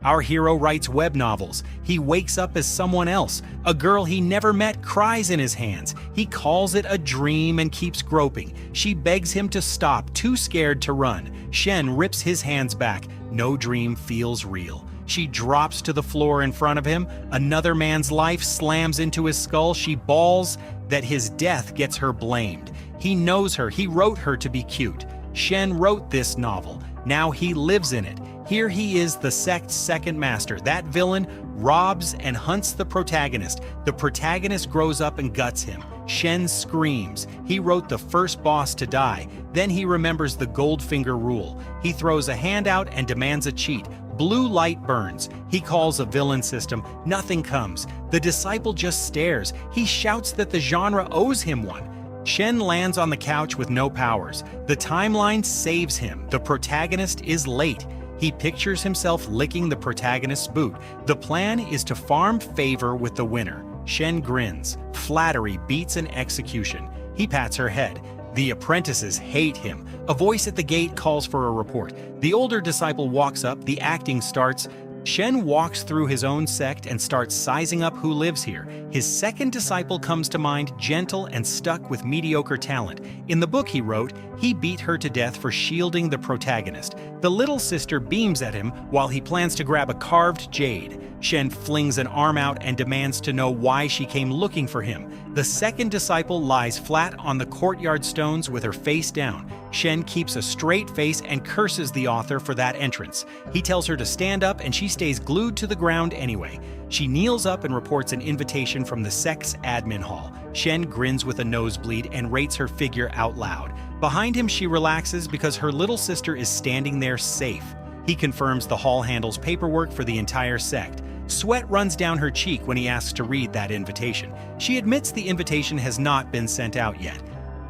Our hero writes web novels. He wakes up as someone else. A girl he never met cries in his hands. He calls it a dream and keeps groping. She begs him to stop, too scared to run. Shen rips his hands back. No dream feels real. She drops to the floor in front of him. Another man's life slams into his skull. She bawls that his death gets her blamed. He knows her. He wrote her to be cute. Shen wrote this novel. Now he lives in it. Here he is, the sect's second master. That villain robs and hunts the protagonist. The protagonist grows up and guts him. Shen screams. He wrote the first boss to die. Then he remembers the Goldfinger rule. He throws a hand out and demands a cheat. Blue light burns. He calls a villain system. Nothing comes. The disciple just stares. He shouts that the genre owes him one. Shen lands on the couch with no powers. The timeline saves him. The protagonist is late. He pictures himself licking the protagonist's boot. The plan is to farm favor with the winner. Shen grins. Flattery beats an execution. He pats her head. The apprentices hate him. A voice at the gate calls for a report. The older disciple walks up. The acting starts. Shen walks through his own sect and starts sizing up who lives here. His second disciple comes to mind, gentle and stuck with mediocre talent. In the book he wrote, he beat her to death for shielding the protagonist. The little sister beams at him while he plans to grab a carved jade. Shen flings an arm out and demands to know why she came looking for him. The second disciple lies flat on the courtyard stones with her face down. Shen keeps a straight face and curses the author for that entrance. He tells her to stand up and she stays glued to the ground anyway. She kneels up and reports an invitation from the sect's admin hall. Shen grins with a nosebleed and rates her figure out loud. Behind him she relaxes because her little sister is standing there safe. He confirms the hall handles paperwork for the entire sect. Sweat runs down her cheek when he asks to read that invitation. She admits the invitation has not been sent out yet.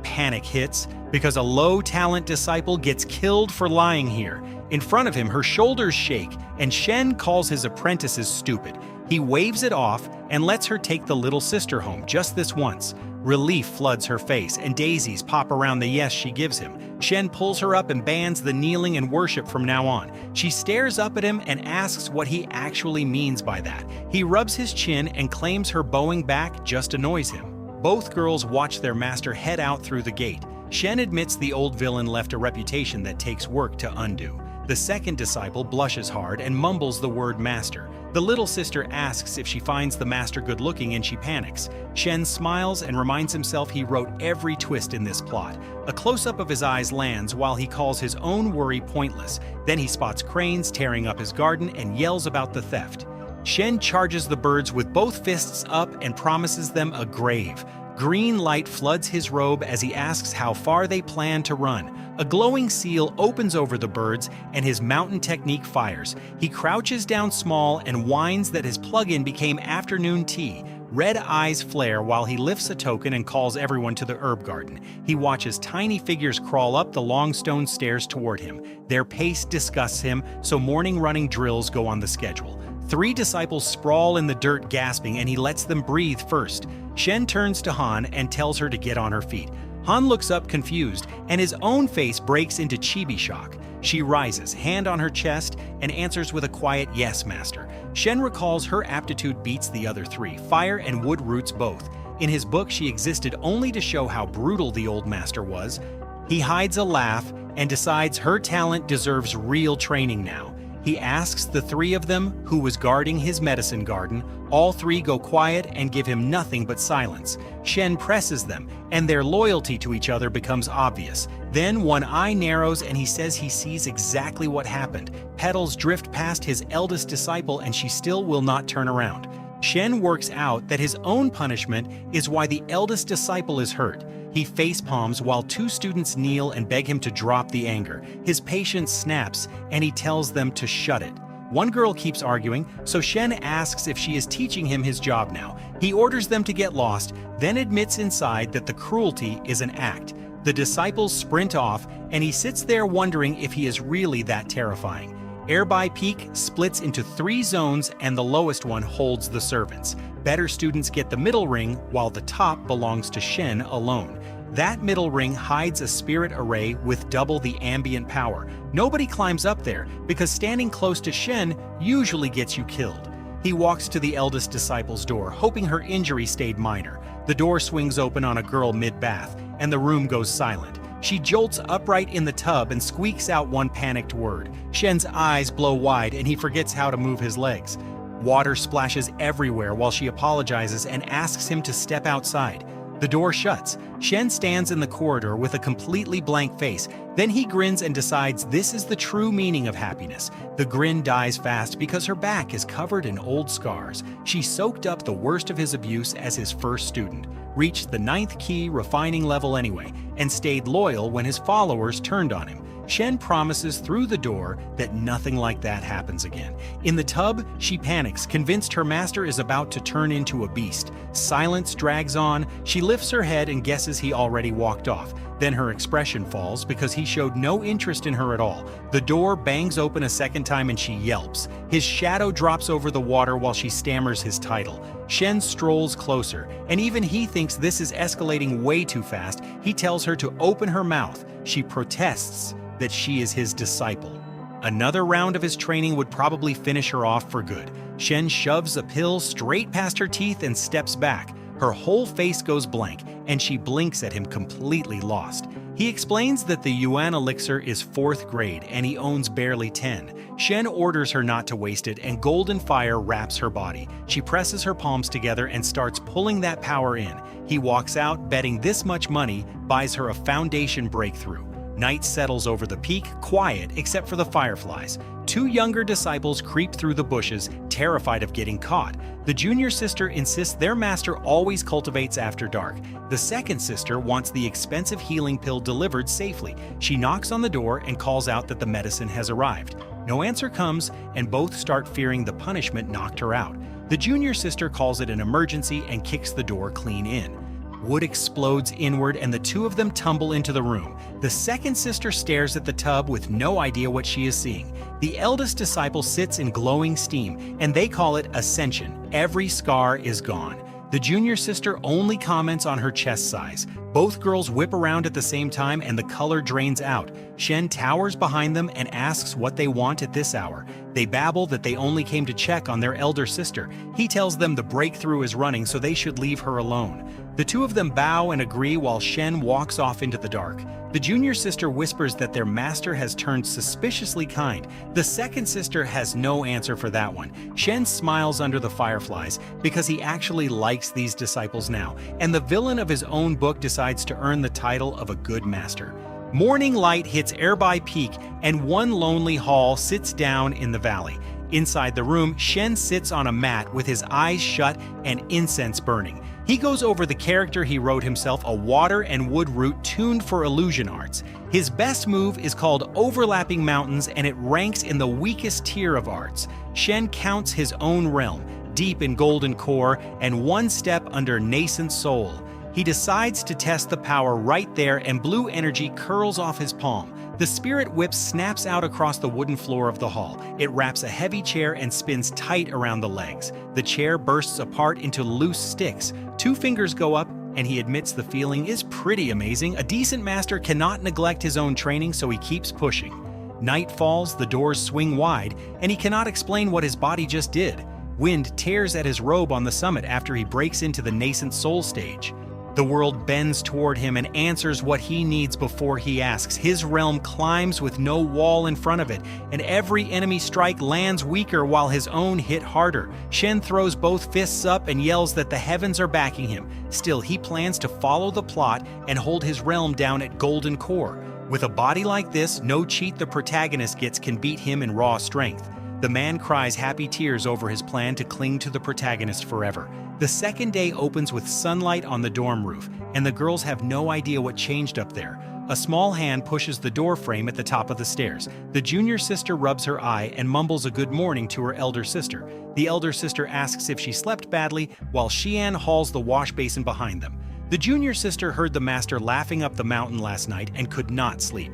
Panic hits because a low-talent disciple gets killed for lying here. In front of him, her shoulders shake, and Shen calls his apprentices stupid. He waves it off and lets her take the little sister home just this once. Relief floods her face, and daisies pop around the yes she gives him. Shen pulls her up and bans the kneeling and worship from now on. She stares up at him and asks what he actually means by that. He rubs his chin and claims her bowing back just annoys him. Both girls watch their master head out through the gate. Shen admits the old villain left a reputation that takes work to undo. The second disciple blushes hard and mumbles the word master. The little sister asks if she finds the master good-looking and she panics. Shen smiles and reminds himself he wrote every twist in this plot. A close-up of his eyes lands while he calls his own worry pointless. Then he spots cranes tearing up his garden and yells about the theft. Shen charges the birds with both fists up and promises them a grave. Green light floods his robe as he asks how far they plan to run. A glowing seal opens over the birds and his mountain technique fires. He crouches down small and whines that his plug-in became afternoon tea. Red eyes flare while he lifts a token and calls everyone to the herb garden. He watches tiny figures crawl up the long stone stairs toward him. Their pace disgusts him, so morning running drills go on the schedule. 3 disciples sprawl in the dirt gasping and he lets them breathe first. Shen turns to Han and tells her to get on her feet. Han looks up confused and his own face breaks into chibi shock. She rises, hand on her chest, and answers with a quiet yes, master. Shen recalls her aptitude beats the other 3, fire and wood roots both. In his book, she existed only to show how brutal the old master was. He hides a laugh and decides her talent deserves real training now. He asks the 3 of them who was guarding his medicine garden. All 3 go quiet and give him nothing but silence. Shen presses them, and their loyalty to each other becomes obvious. Then one eye narrows and he says he sees exactly what happened. Petals drift past his eldest disciple and she still will not turn around. Shen works out that his own punishment is why the eldest disciple is hurt. He facepalms while 2 students kneel and beg him to drop the anger. His patience snaps, and he tells them to shut it. One girl keeps arguing, so Shen asks if she is teaching him his job now. He orders them to get lost, then admits inside that the cruelty is an act. The disciples sprint off, and he sits there wondering if he is really that terrifying. Airby Peak splits into 3 zones and the lowest one holds the servants. Better students get the middle ring while the top belongs to Shen alone. That middle ring hides a spirit array with double the ambient power. Nobody climbs up there because standing close to Shen usually gets you killed. He walks to the eldest disciple's door, hoping her injury stayed minor. The door swings open on a girl mid-bath, and the room goes silent. She jolts upright in the tub and squeaks out one panicked word. Shen's eyes blow wide and he forgets how to move his legs. Water splashes everywhere while she apologizes and asks him to step outside. The door shuts. Shen stands in the corridor with a completely blank face. Then he grins and decides this is the true meaning of happiness. The grin dies fast because her back is covered in old scars. She soaked up the worst of his abuse as his first student, reached the 9th key refining level anyway, and stayed loyal when his followers turned on him. Shen promises through the door that nothing like that happens again. In the tub, she panics, convinced her master is about to turn into a beast. Silence drags on. She lifts her head and guesses he already walked off. Then her expression falls because he showed no interest in her at all. The door bangs open a second time and she yelps. His shadow drops over the water while she stammers his title. Shen strolls closer, and even he thinks this is escalating way too fast. He tells her to open her mouth. She protests that she is his disciple. Another round of his training would probably finish her off for good. Shen shoves a pill straight past her teeth and steps back. Her whole face goes blank, and she blinks at him completely lost. He explains that the Yuan elixir is 4th grade and he owns barely 10. Shen orders her not to waste it, and golden fire wraps her body. She presses her palms together and starts pulling that power in. He walks out, betting this much money buys her a foundation breakthrough. Night settles over the peak, quiet except for the fireflies. 2 younger disciples creep through the bushes, terrified of getting caught. The junior sister insists their master always cultivates after dark. The second sister wants the expensive healing pill delivered safely. She knocks on the door and calls out that the medicine has arrived. No answer comes, and both start fearing the punishment knocked her out. The junior sister calls it an emergency and kicks the door clean in. Wood explodes inward and the 2 of them tumble into the room. The second sister stares at the tub with no idea what she is seeing. The eldest disciple sits in glowing steam, and they call it ascension. Every scar is gone. The junior sister only comments on her chest size. Both girls whip around at the same time and the color drains out. Shen towers behind them and asks what they want at this hour. They babble that they only came to check on their elder sister. He tells them the breakthrough is running, so they should leave her alone. The 2 of them bow and agree while Shen walks off into the dark. The junior sister whispers that their master has turned suspiciously kind. The second sister has no answer for that one. Shen smiles under the fireflies because he actually likes these disciples now, and the villain of his own book decides to earn the title of a good master. Morning light hits Airby Peak, and one lonely hall sits down in the valley. Inside the room, Shen sits on a mat with his eyes shut and incense burning. He goes over the character he wrote himself, a water and wood root tuned for illusion arts. His best move is called Overlapping Mountains, and it ranks in the weakest tier of arts. Shen counts his own realm, deep in golden core and 1 step under nascent soul. He decides to test the power right there, and blue energy curls off his palm. The spirit whip snaps out across the wooden floor of the hall. It wraps a heavy chair and spins tight around the legs. The chair bursts apart into loose sticks. 2 fingers go up, and he admits the feeling is pretty amazing. A decent master cannot neglect his own training, so he keeps pushing. Night falls, the doors swing wide, and he cannot explain what his body just did. Wind tears at his robe on the summit after he breaks into the nascent soul stage. The world bends toward him and answers what he needs before he asks. His realm climbs with no wall in front of it, and every enemy strike lands weaker while his own hit harder. Shen throws both fists up and yells that the heavens are backing him. Still, he plans to follow the plot and hold his realm down at Golden Core. With a body like this, no cheat the protagonist gets can beat him in raw strength. The man cries happy tears over his plan to cling to the protagonist forever. The second day opens with sunlight on the dorm roof, and the girls have no idea what changed up there. A small hand pushes the door frame at the top of the stairs. The junior sister rubs her eye and mumbles a good morning to her elder sister. The elder sister asks if she slept badly, while Xian hauls the wash basin behind them. The junior sister heard the master laughing up the mountain last night and could not sleep.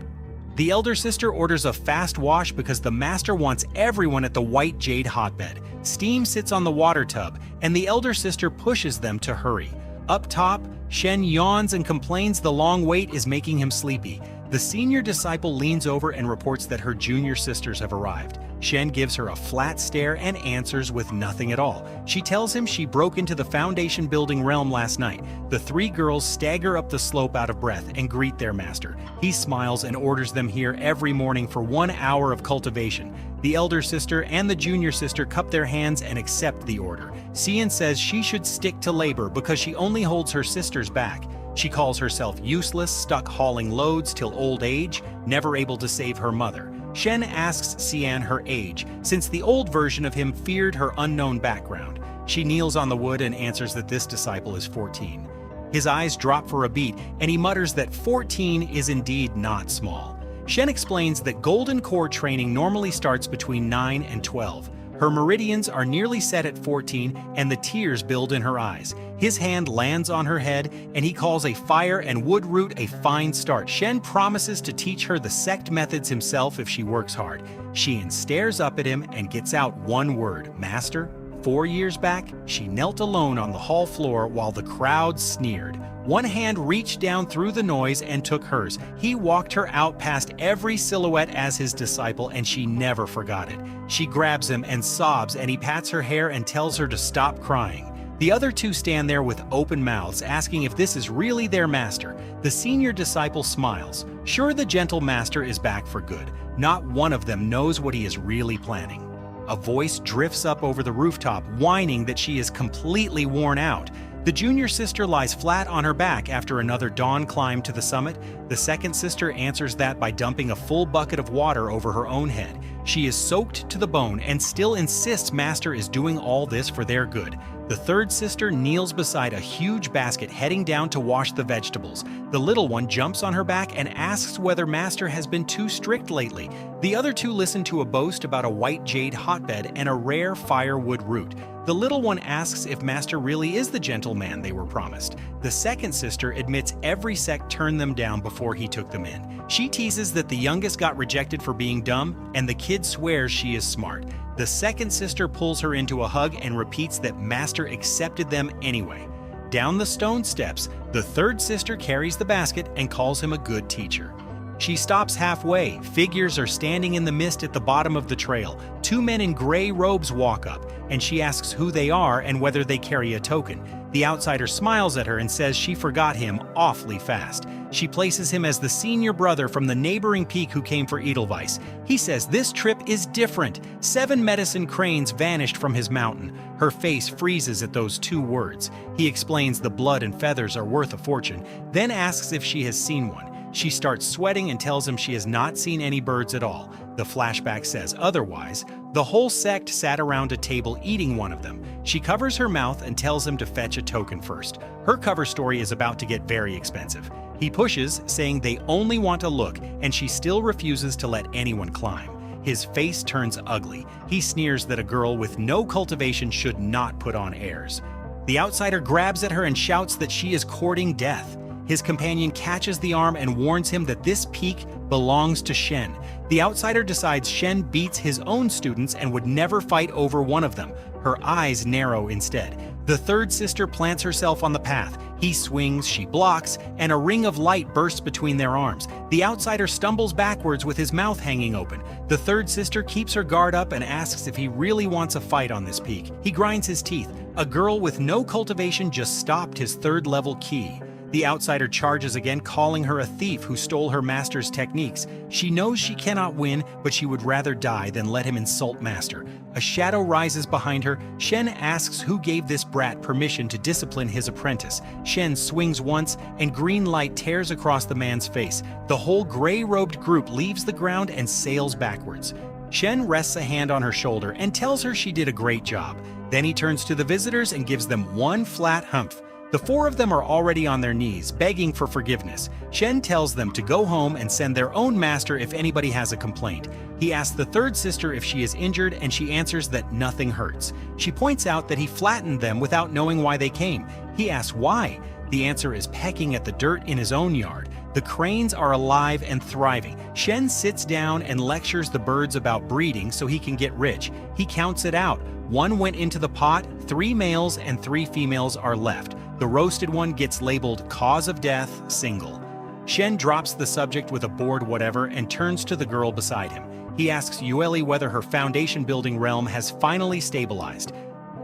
The elder sister orders a fast wash because the master wants everyone at the white jade hotbed. Steam sits on the water tub, and the elder sister pushes them to hurry. Up top, Shen yawns and complains the long wait is making him sleepy. The senior disciple leans over and reports that her junior sisters have arrived. Shen gives her a flat stare and answers with nothing at all. She tells him she broke into the foundation building realm last night. The three girls stagger up the slope out of breath and greet their master. He smiles and orders them here every morning for 1 hour of cultivation. The elder sister and the junior sister cup their hands and accept the order. Cian says she should stick to labor because she only holds her sisters back. She calls herself useless, stuck hauling loads till old age, never able to save her mother. Shen asks Cian her age, since the old version of him feared her unknown background. She kneels on the wood and answers that this disciple is 14. His eyes drop for a beat, and he mutters that 14 is indeed not small. Shen explains that golden core training normally starts between 9 and 12. Her meridians are nearly set at 14, and the tears build in her eyes. His hand lands on her head, and he calls a fire and wood root a fine start. Shen promises to teach her the sect methods himself if she works hard. Cian stares up at him and gets out one word, Master. 4 years back, she knelt alone on the hall floor while the crowd sneered. One hand reached down through the noise and took hers. He walked her out past every silhouette as his disciple, and she never forgot it. She grabs him and sobs, and he pats her hair and tells her to stop crying. The other two stand there with open mouths, asking if this is really their master. The senior disciple smiles. Sure, the gentle master is back for good. Not one of them knows what he is really planning. A voice drifts up over the rooftop, whining that she is completely worn out. The junior sister lies flat on her back after another dawn climb to the summit. The second sister answers that by dumping a full bucket of water over her own head. She is soaked to the bone and still insists Master is doing all this for their good. The third sister kneels beside a huge basket heading down to wash the vegetables. The little one jumps on her back and asks whether Master has been too strict lately. The other two listen to a boast about a white jade hotbed and a rare firewood root. The little one asks if Master really is the gentleman they were promised. The second sister admits every sect turned them down before he took them in. She teases that the youngest got rejected for being dumb, and the kid swears she is smart. The second sister pulls her into a hug and repeats that Master accepted them anyway. Down the stone steps, the third sister carries the basket and calls him a good teacher. She stops halfway. Figures are standing in the mist at the bottom of the trail. Two men in gray robes walk up, and she asks who they are and whether they carry a token. The outsider smiles at her and says she forgot him awfully fast. She places him as the senior brother from the neighboring peak who came for Edelweiss. He says this trip is different. 7 medicine cranes vanished from his mountain. Her face freezes at those 2 words. He explains the blood and feathers are worth a fortune, then asks if she has seen one. She starts sweating and tells him she has not seen any birds at all. The flashback says otherwise. The whole sect sat around a table eating one of them. She covers her mouth and tells him to fetch a token first. Her cover story is about to get very expensive. He pushes, saying they only want to look, and she still refuses to let anyone climb. His face turns ugly. He sneers that a girl with no cultivation should not put on airs. The outsider grabs at her and shouts that she is courting death. His companion catches the arm and warns him that this peak belongs to Shen. The outsider decides Shen beats his own students and would never fight over one of them. Her eyes narrow instead. The third sister plants herself on the path. He swings, she blocks, and a ring of light bursts between their arms. The outsider stumbles backwards with his mouth hanging open. The third sister keeps her guard up and asks if he really wants a fight on this peak. He grinds his teeth. A girl with no cultivation just stopped his third-level ki. The outsider charges again, calling her a thief who stole her master's techniques. She knows she cannot win, but she would rather die than let him insult Master. A shadow rises behind her. Shen asks who gave this brat permission to discipline his apprentice. Shen swings once, and green light tears across the man's face. The whole gray-robed group leaves the ground and sails backwards. Shen rests a hand on her shoulder and tells her she did a great job. Then he turns to the visitors and gives them one flat humph. The 4 of them are already on their knees, begging for forgiveness. Shen tells them to go home and send their own master if anybody has a complaint. He asks the third sister if she is injured, and she answers that nothing hurts. She points out that he flattened them without knowing why they came. He asks why. The answer is pecking at the dirt in his own yard. The cranes are alive and thriving. Shen sits down and lectures the birds about breeding so he can get rich. He counts it out. 1 went into the pot, 3 males and 3 females are left. The roasted one gets labeled cause of death, single. Shen drops the subject with a bored whatever and turns to the girl beside him. He asks Yueli whether her foundation-building realm has finally stabilized.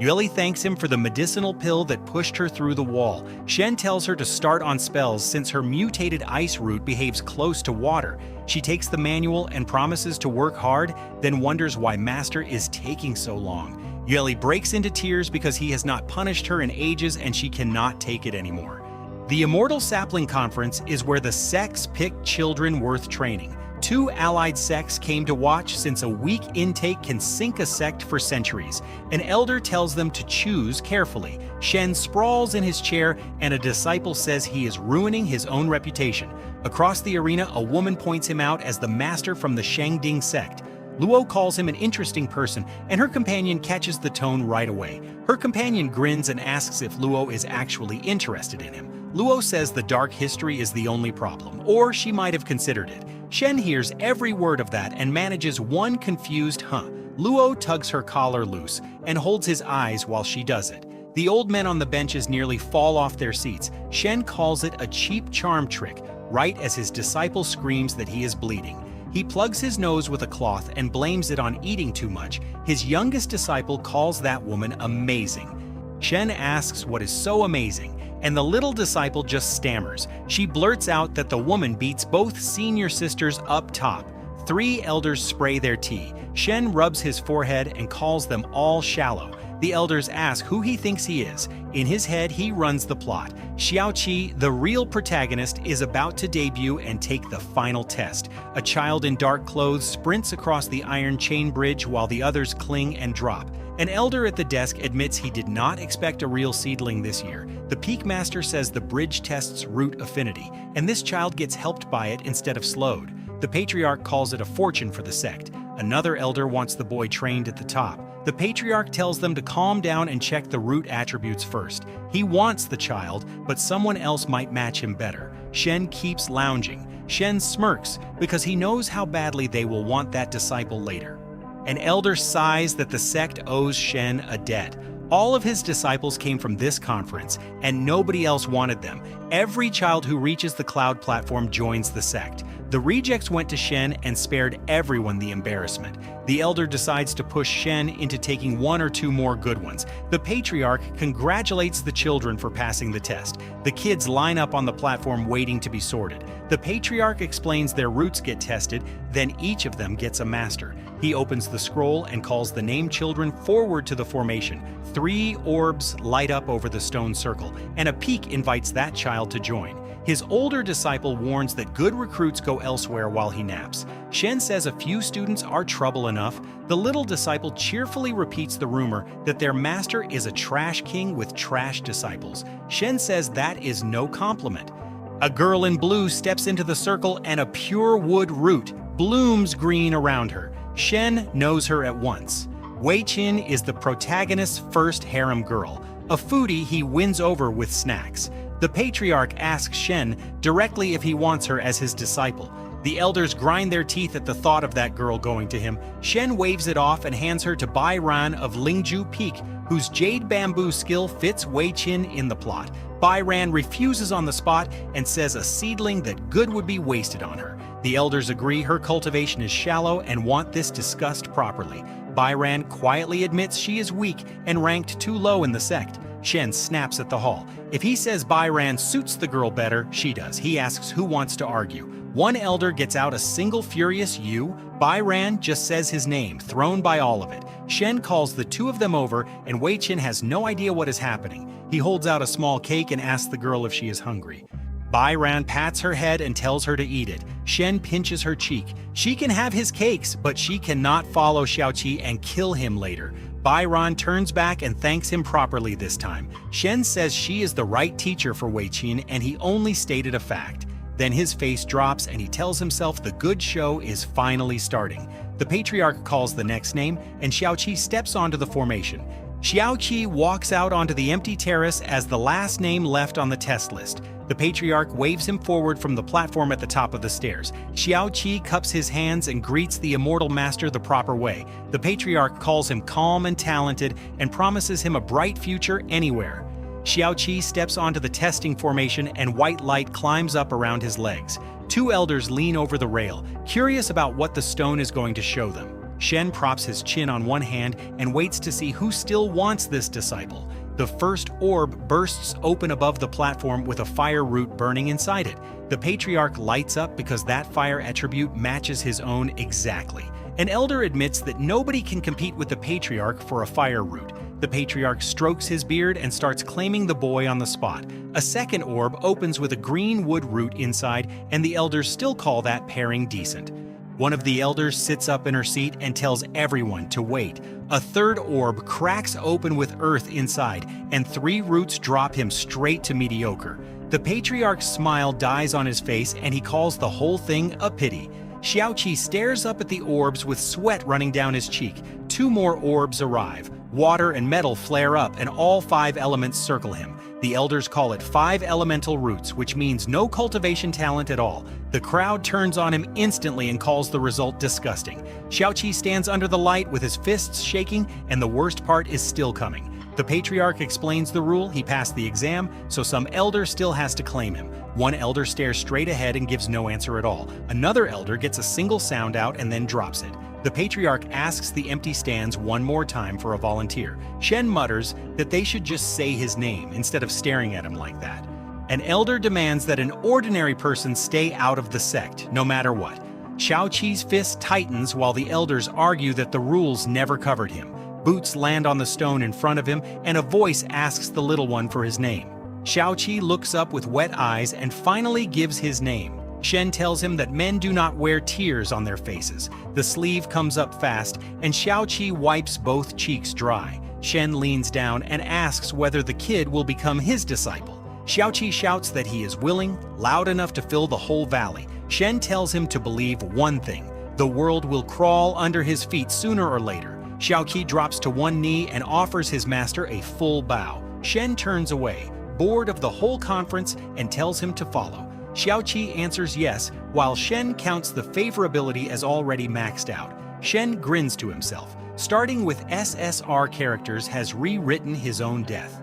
Yueli thanks him for the medicinal pill that pushed her through the wall. Shen tells her to start on spells since her mutated ice root behaves close to water. She takes the manual and promises to work hard, then wonders why Master is taking so long. Yueli breaks into tears because he has not punished her in ages and she cannot take it anymore. The Immortal Sapling Conference is where the sects pick children worth training. 2 allied sects came to watch since a weak intake can sink a sect for centuries. An elder tells them to choose carefully. Shen sprawls in his chair and a disciple says he is ruining his own reputation. Across the arena, a woman points him out as the master from the Shangding sect. Luo calls him an interesting person, and her companion catches the tone right away. Her companion grins and asks if Luo is actually interested in him. Luo says the dark history is the only problem, or she might have considered it. Shen hears every word of that and manages one confused huh. Luo tugs her collar loose and holds his eyes while she does it. The old men on the benches nearly fall off their seats. Shen calls it a cheap charm trick, right as his disciple screams that he is bleeding. He plugs his nose with a cloth and blames it on eating too much. His youngest disciple calls that woman amazing. Shen asks what is so amazing, and the little disciple just stammers. She blurts out that the woman beats both senior sisters up top. 3 elders spray their tea. Shen rubs his forehead and calls them all shallow. The elders ask who he thinks he is. In his head, he runs the plot. Xiaoqi, the real protagonist, is about to debut and take the final test. A child in dark clothes sprints across the iron chain bridge while the others cling and drop. An elder at the desk admits he did not expect a real seedling this year. The Peak Master says the bridge tests root affinity, and this child gets helped by it instead of slowed. The Patriarch calls it a fortune for the sect. Another elder wants the boy trained at the top. The Patriarch tells them to calm down and check the root attributes first. He wants the child, but someone else might match him better. Shen keeps lounging. Shen smirks because he knows how badly they will want that disciple later. An elder sighs that the sect owes Shen a debt. All of his disciples came from this conference, and nobody else wanted them. Every child who reaches the cloud platform joins the sect. The rejects went to Shen and spared everyone the embarrassment. The elder decides to push Shen into taking 1 or 2 more good ones. The Patriarch congratulates the children for passing the test. The kids line up on the platform waiting to be sorted. The Patriarch explains their roots get tested, then each of them gets a master. He opens the scroll and calls the named children forward to the formation. 3 orbs light up over the stone circle, and a peak invites that child to join. His older disciple warns that good recruits go elsewhere while he naps. Shen says a few students are trouble enough. The little disciple cheerfully repeats the rumor that their master is a trash king with trash disciples. Shen says that is no compliment. A girl in blue steps into the circle and a pure wood root blooms green around her. Shen knows her at once. Wei Qin is the protagonist's first harem girl, a foodie he wins over with snacks. The Patriarch asks Shen directly if he wants her as his disciple. The elders grind their teeth at the thought of that girl going to him. Shen waves it off and hands her to Bai Ran of Lingju Peak, whose jade bamboo skill fits Wei Qin in the plot. Bai Ran refuses on the spot and says a seedling that good would be wasted on her. The elders agree her cultivation is shallow and want this discussed properly. Bai Ran quietly admits she is weak and ranked too low in the sect. Shen snaps at the hall. If he says Bai Ran suits the girl better, she does. He asks who wants to argue. One elder gets out a single furious "you." Bai Ran just says his name, thrown by all of it. Shen calls the 2 of them over, and Wei Qin has no idea what is happening. He holds out a small cake and asks the girl if she is hungry. Bai Ran pats her head and tells her to eat it. Shen pinches her cheek. She can have his cakes, but she cannot follow Xiaoqi and kill him later. Bai Ran turns back and thanks him properly this time. Shen says she is the right teacher for Wei Qin and he only stated a fact. Then his face drops and he tells himself the good show is finally starting. The Patriarch calls the next name and Xiaoqi steps onto the formation. Xiaoqi walks out onto the empty terrace as the last name left on the test list. The Patriarch waves him forward from the platform at the top of the stairs. Xiaoqi cups his hands and greets the Immortal Master the proper way. The Patriarch calls him calm and talented and promises him a bright future anywhere. Xiaoqi steps onto the testing formation and white light climbs up around his legs. Two elders lean over the rail, curious about what the stone is going to show them. Shen props his chin on one hand and waits to see who still wants this disciple. The first orb bursts open above the platform with a fire root burning inside it. The patriarch lights up because that fire attribute matches his own exactly. An elder admits that nobody can compete with the patriarch for a fire root. The patriarch strokes his beard and starts claiming the boy on the spot. A second orb opens with a green wood root inside, and the elders still call that pairing decent. One of the elders sits up in her seat and tells everyone to wait. A third orb cracks open with earth inside, and 3 roots drop him straight to mediocre. The patriarch's smile dies on his face, and he calls the whole thing a pity. Xiaoqi stares up at the orbs with sweat running down his cheek. 2 more orbs arrive. Water and metal flare up, and all 5 elements circle him. The elders call it 5 elemental roots, which means no cultivation talent at all. The crowd turns on him instantly and calls the result disgusting. Xiaoqi stands under the light with his fists shaking, and the worst part is still coming. The patriarch explains the rule. He passed the exam, so some elder still has to claim him. One elder stares straight ahead and gives no answer at all. Another elder gets a single sound out and then drops it. The patriarch asks the empty stands one more time for a volunteer. Shen mutters that they should just say his name instead of staring at him like that. An elder demands that an ordinary person stay out of the sect, no matter what. Xiaoqi's fist tightens while the elders argue that the rules never covered him. Boots land on the stone in front of him, and a voice asks the little one for his name. Xiaoqi looks up with wet eyes and finally gives his name. Shen tells him that men do not wear tears on their faces. The sleeve comes up fast, and Xiaoqi wipes both cheeks dry. Shen leans down and asks whether the kid will become his disciple. Xiaoqi shouts that he is willing, loud enough to fill the whole valley. Shen tells him to believe one thing: the world will crawl under his feet sooner or later. Xiaoqi drops to one knee and offers his master a full bow. Shen turns away, bored of the whole conference, and tells him to follow. Xiaoqi answers yes, while Shen counts the favorability as already maxed out. Shen grins to himself. Starting with SSR characters has rewritten his own death.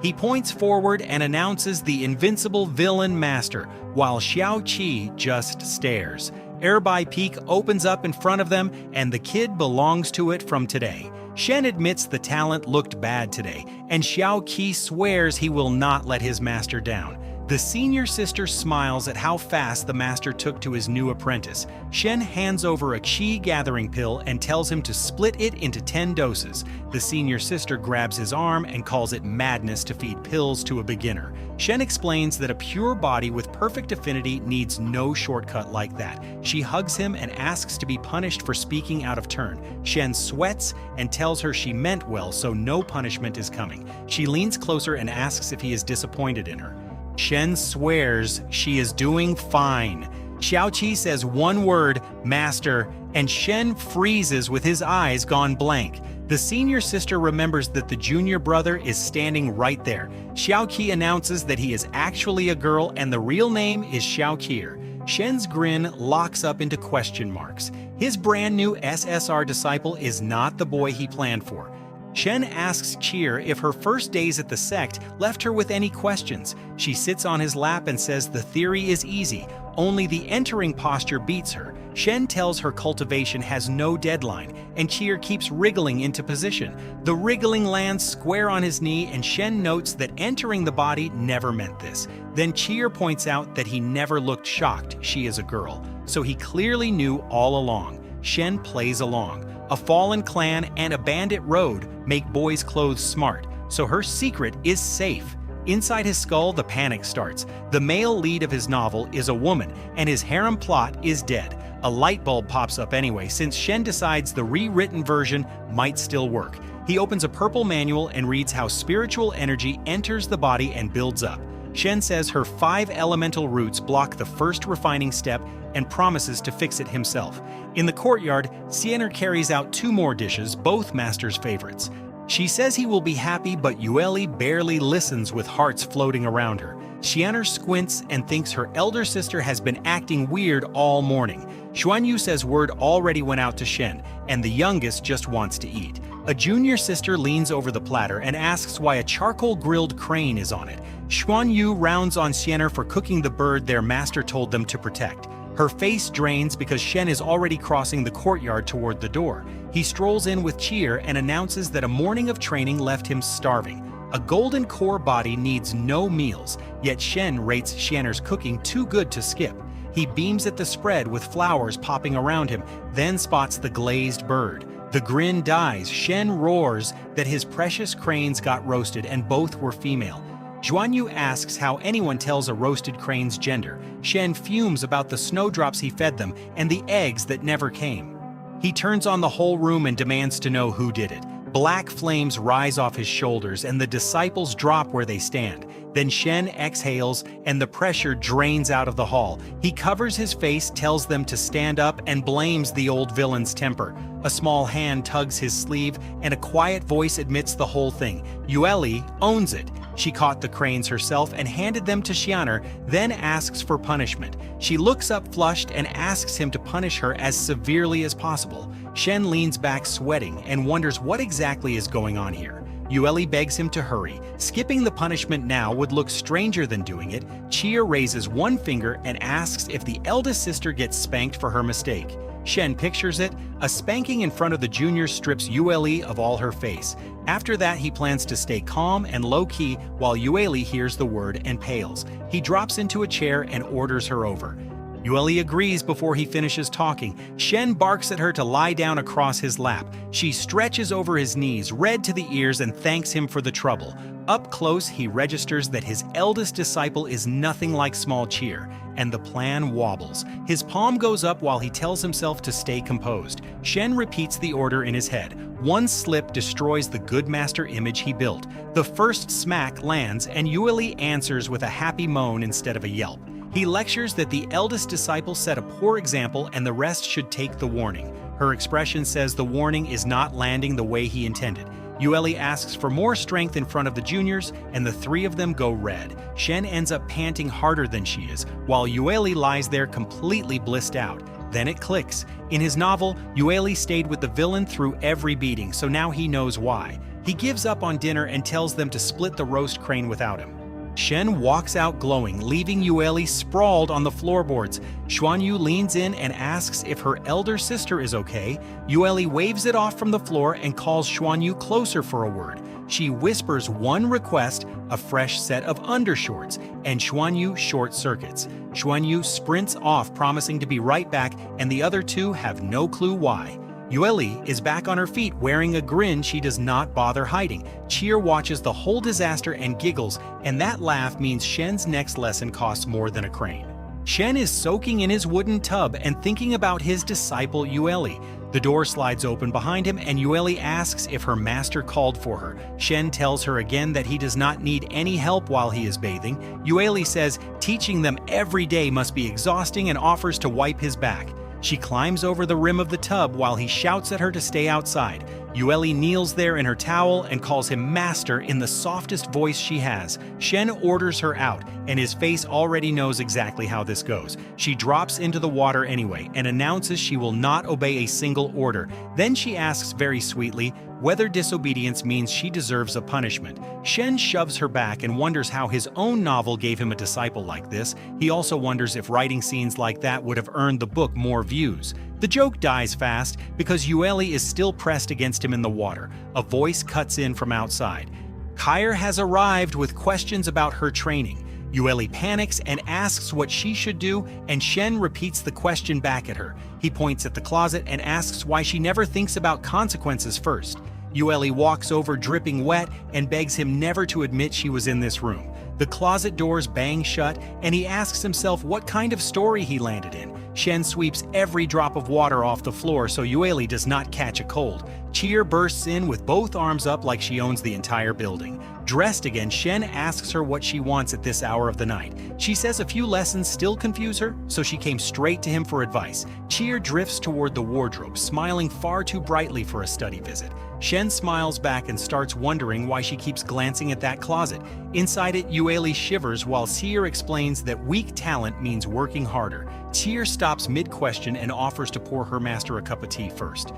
He points forward and announces the invincible villain master, while Xiaoqi just stares. Airby Peak opens up in front of them, and the kid belongs to it from today. Shen admits the talent looked bad today, and Xiaoqi swears he will not let his master down. The senior sister smiles at how fast the master took to his new apprentice. Shen hands over a qi gathering pill and tells him to split it into 10 doses. The senior sister grabs his arm and calls it madness to feed pills to a beginner. Shen explains that a pure body with perfect affinity needs no shortcut like that. She hugs him and asks to be punished for speaking out of turn. Shen sweats and tells her she meant well, so no punishment is coming. She leans closer and asks if he is disappointed in her. Shen swears she is doing fine. Xiaoqi says one word, master, and Shen freezes with his eyes gone blank. The senior sister remembers that the junior brother is standing right there. Xiaoqi announces that he is actually a girl and the real name is Xiaoqir. Shen's grin locks up into question marks. His brand new SSR disciple is not the boy he planned for. Shen asks Cheer if her first days at the sect left her with any questions. She sits on his lap and says the theory is easy, only the entering posture beats her. Shen tells her cultivation has no deadline, and Cheer keeps wriggling into position. The wriggling lands square on his knee, and Shen notes that entering the body never meant this. Then Cheer points out that he never looked shocked she is a girl, so he clearly knew all along. Shen plays along. A fallen clan and a bandit road make boys' clothes smart, so her secret is safe. Inside his skull, the panic starts. The male lead of his novel is a woman, and his harem plot is dead. A light bulb pops up anyway, since Shen decides the rewritten version might still work. He opens a purple manual and reads how spiritual energy enters the body and builds up. Shen says her 5 elemental roots block the first refining step and promises to fix it himself. In the courtyard, Siener carries out 2 more dishes, both master's favorites. She says he will be happy, but Yueli barely listens with hearts floating around her. Xianer squints and thinks her elder sister has been acting weird all morning. Xuanyu says word already went out to Shen, and the youngest just wants to eat. A junior sister leans over the platter and asks why a charcoal-grilled crane is on it. Xuanyu rounds on Xianer for cooking the bird their master told them to protect. Her face drains because Shen is already crossing the courtyard toward the door. He strolls in with cheer and announces that a morning of training left him starving. A golden core body needs no meals, yet Shen rates Xianer's cooking too good to skip. He beams at the spread with flowers popping around him, then spots the glazed bird. The grin dies. Shen roars that his precious cranes got roasted and both were female. Xuanyu asks how anyone tells a roasted crane's gender. Shen fumes about the snowdrops he fed them and the eggs that never came. He turns on the whole room and demands to know who did it. Black flames rise off his shoulders and the disciples drop where they stand. Then Shen exhales and the pressure drains out of the hall. He covers his face, tells them to stand up, and blames the old villain's temper. A small hand tugs his sleeve and a quiet voice admits the whole thing. Yueli owns it. She caught the cranes herself and handed them to Xianer, then asks for punishment. She looks up flushed and asks him to punish her as severely as possible. Shen leans back sweating and wonders what exactly is going on here. Yueli begs him to hurry. Skipping the punishment now would look stranger than doing it. Chia raises one finger and asks if the eldest sister gets spanked for her mistake. Shen pictures it. A spanking in front of the juniors strips Yueli of all her face. After that, he plans to stay calm and low-key while Yueli hears the word and pales. He drops into a chair and orders her over. Yueli agrees before he finishes talking. Shen barks at her to lie down across his lap. She stretches over his knees, red to the ears, and thanks him for the trouble. Up close, he registers that his eldest disciple is nothing like small cheer, and the plan wobbles. His palm goes up while he tells himself to stay composed. Shen repeats the order in his head. One slip destroys the good master image he built. The first smack lands, and Yueli answers with a happy moan instead of a yelp. He lectures that the eldest disciple set a poor example and the rest should take the warning. Her expression says the warning is not landing the way he intended. Yueli asks for more strength in front of the juniors, and the three of them go red. Shen ends up panting harder than she is, while Yueli lies there completely blissed out. Then it clicks. In his novel, Yueli stayed with the villain through every beating, so now he knows why. He gives up on dinner and tells them to split the roast crane without him. Shen walks out glowing, leaving Yueli sprawled on the floorboards. Xuanyu leans in and asks if her elder sister is okay. Yueli waves it off from the floor and calls Xuanyu closer for a word. She whispers one request, a fresh set of undershorts, and Xuanyu short-circuits. Xuanyu sprints off, promising to be right back, and the other two have no clue why. Yueli is back on her feet wearing a grin she does not bother hiding. Cheer watches the whole disaster and giggles, and that laugh means Shen's next lesson costs more than a crane. Shen is soaking in his wooden tub and thinking about his disciple Yueli. The door slides open behind him and Yueli asks if her master called for her. Shen tells her again that he does not need any help while he is bathing. Yueli says teaching them every day must be exhausting and offers to wipe his back. She climbs over the rim of the tub while he shouts at her to stay outside. Yueli kneels there in her towel and calls him master in the softest voice she has. Shen orders her out, and his face already knows exactly how this goes. She drops into the water anyway and announces she will not obey a single order. Then she asks very sweetly whether disobedience means she deserves a punishment. Shen shoves her back and wonders how his own novel gave him a disciple like this. He also wonders if writing scenes like that would have earned the book more views. The joke dies fast because Yueli is still pressed against him in the water. A voice cuts in from outside. Kair has arrived with questions about her training. Yueli panics and asks what she should do, and Shen repeats the question back at her. He points at the closet and asks why she never thinks about consequences first. Yueli walks over dripping wet and begs him never to admit she was in this room. The closet doors bang shut, and he asks himself what kind of story he landed in. Shen sweeps every drop of water off the floor so Yueli does not catch a cold. Cheer bursts in with both arms up like she owns the entire building. Dressed again, Shen asks her what she wants at this hour of the night. She says a few lessons still confuse her, so she came straight to him for advice. Cheer drifts toward the wardrobe, smiling far too brightly for a study visit. Shen smiles back and starts wondering why she keeps glancing at that closet. Inside it, Yueli shivers while Cheer explains that weak talent means working harder. Cheer stops mid-question and offers to pour her master a cup of tea first.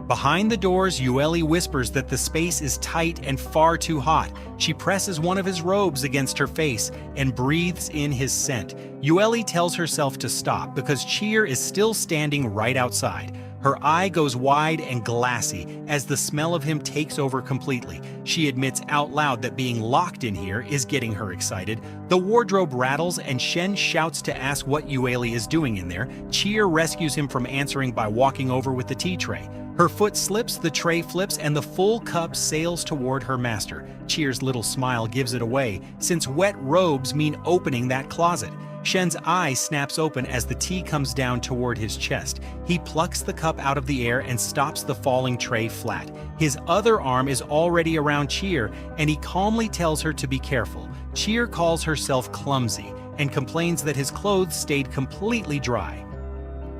Behind the doors, Yueli whispers that the space is tight and far too hot. She presses one of his robes against her face and breathes in his scent. Yueli tells herself to stop because Cheer is still standing right outside. Her eye goes wide and glassy as the smell of him takes over completely. She admits out loud that being locked in here is getting her excited. The wardrobe rattles and Shen shouts to ask what Yueli is doing in there. Cheer rescues him from answering by walking over with the tea tray. Her foot slips, the tray flips, and the full cup sails toward her master. Cheer's little smile gives it away, since wet robes mean opening that closet. Shen's eye snaps open as the tea comes down toward his chest. He plucks the cup out of the air and stops the falling tray flat. His other arm is already around Cheer, and he calmly tells her to be careful. Cheer calls herself clumsy and complains that his clothes stayed completely dry.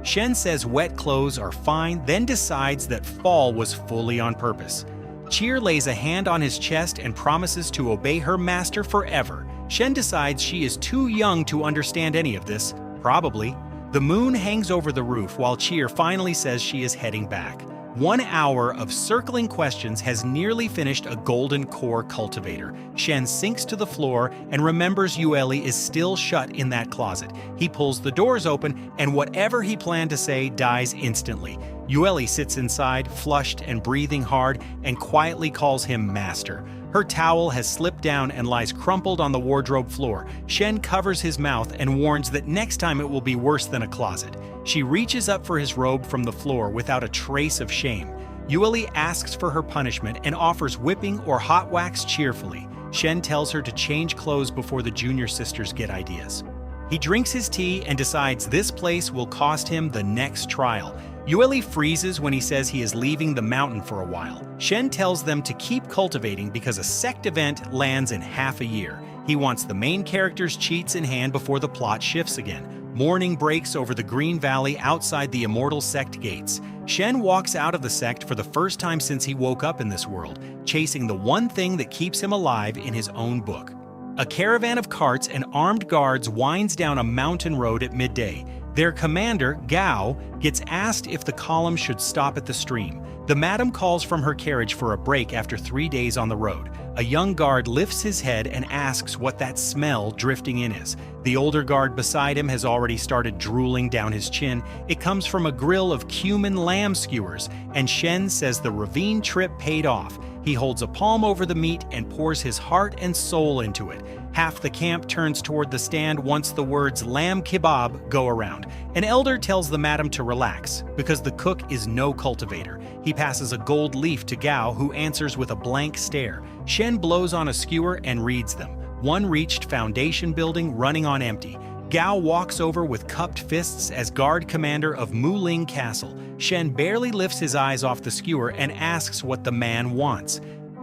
Shen says wet clothes are fine, then decides that fall was fully on purpose. Cheer lays a hand on his chest and promises to obey her master forever. Shen decides she is too young to understand any of this, probably. The moon hangs over the roof while Cheer finally says she is heading back. 1 hour of circling questions has nearly finished a golden core cultivator. Shen sinks to the floor and remembers Yueli is still shut in that closet. He pulls the doors open and whatever he planned to say dies instantly. Yueli sits inside, flushed and breathing hard, and quietly calls him master. Her towel has slipped down and lies crumpled on the wardrobe floor. Shen covers his mouth and warns that next time it will be worse than a closet. She reaches up for his robe from the floor without a trace of shame. Yueli asks for her punishment and offers whipping or hot wax cheerfully. Shen tells her to change clothes before the junior sisters get ideas. He drinks his tea and decides this place will cost him the next trial. Yueli freezes when he says he is leaving the mountain for a while. Shen tells them to keep cultivating because a sect event lands in half a year. He wants the main character's cheats in hand before the plot shifts again. Morning breaks over the green valley outside the immortal sect gates. Shen walks out of the sect for the first time since he woke up in this world, chasing the one thing that keeps him alive in his own book. A caravan of carts and armed guards winds down a mountain road at midday. Their commander, Gao, gets asked if the column should stop at the stream. The madam calls from her carriage for a break after 3 days on the road. A young guard lifts his head and asks what that smell drifting in is. The older guard beside him has already started drooling down his chin. It comes from a grill of cumin lamb skewers, and Shen says the ravine trip paid off. He holds a palm over the meat and pours his heart and soul into it. Half the camp turns toward the stand once the words lamb kebab go around. An elder tells the madam to relax, because the cook is no cultivator. He passes a gold leaf to Gao, who answers with a blank stare. Shen blows on a skewer and reads them. One reached foundation building running on empty. Gao walks over with cupped fists as guard commander of Muling Castle. Shen barely lifts his eyes off the skewer and asks what the man wants.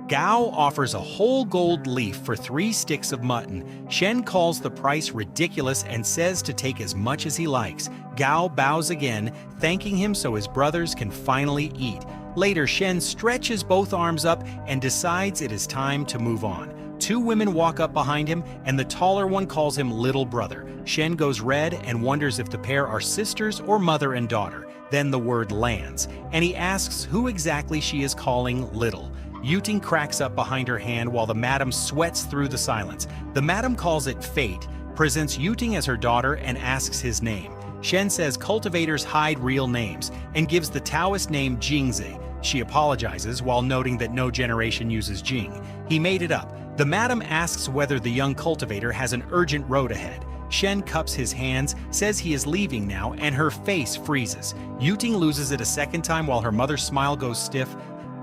Gao offers a whole gold leaf for 3 sticks of mutton. Shen calls the price ridiculous and says to take as much as he likes. Gao bows again, thanking him so his brothers can finally eat. Later, Shen stretches both arms up and decides it is time to move on. 2 women walk up behind him, and the taller one calls him little brother. Shen goes red and wonders if the pair are sisters or mother and daughter. Then the word lands, and he asks who exactly she is calling little. Yuting cracks up behind her hand while the madam sweats through the silence. The madam calls it fate, presents Yuting as her daughter, and asks his name. Shen says cultivators hide real names, and gives the Taoist name Jingzi. She apologizes while noting that no generation uses Jing. He made it up. The madam asks whether the young cultivator has an urgent road ahead. Shen cups his hands, says he is leaving now, and her face freezes. Yuting loses it a second time while her mother's smile goes stiff.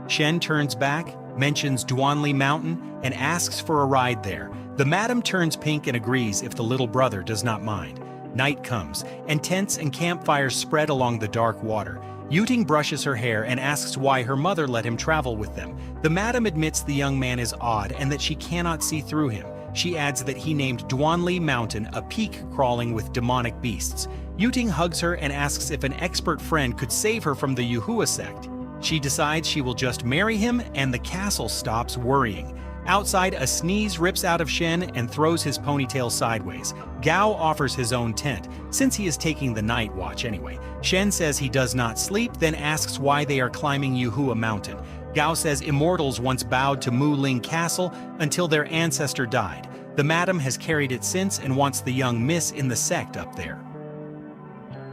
Shen turns back, mentions Duanli Mountain, and asks for a ride there. The madam turns pink and agrees if the little brother does not mind. Night comes, and tents and campfires spread along the dark water. Yuting brushes her hair and asks why her mother let him travel with them. The madam admits the young man is odd and that she cannot see through him. She adds that he named Duanli Mountain a peak crawling with demonic beasts. Yuting hugs her and asks if an expert friend could save her from the wuxia sect. She decides she will just marry him, and the castle stops worrying. Outside, a sneeze rips out of Shen and throws his ponytail sideways. Gao offers his own tent, since he is taking the night watch anyway. Shen says he does not sleep, then asks why they are climbing wuxia Mountain. Gao says immortals once bowed to Mu Ling Castle until their ancestor died. The madam has carried it since and wants the young miss in the sect up there.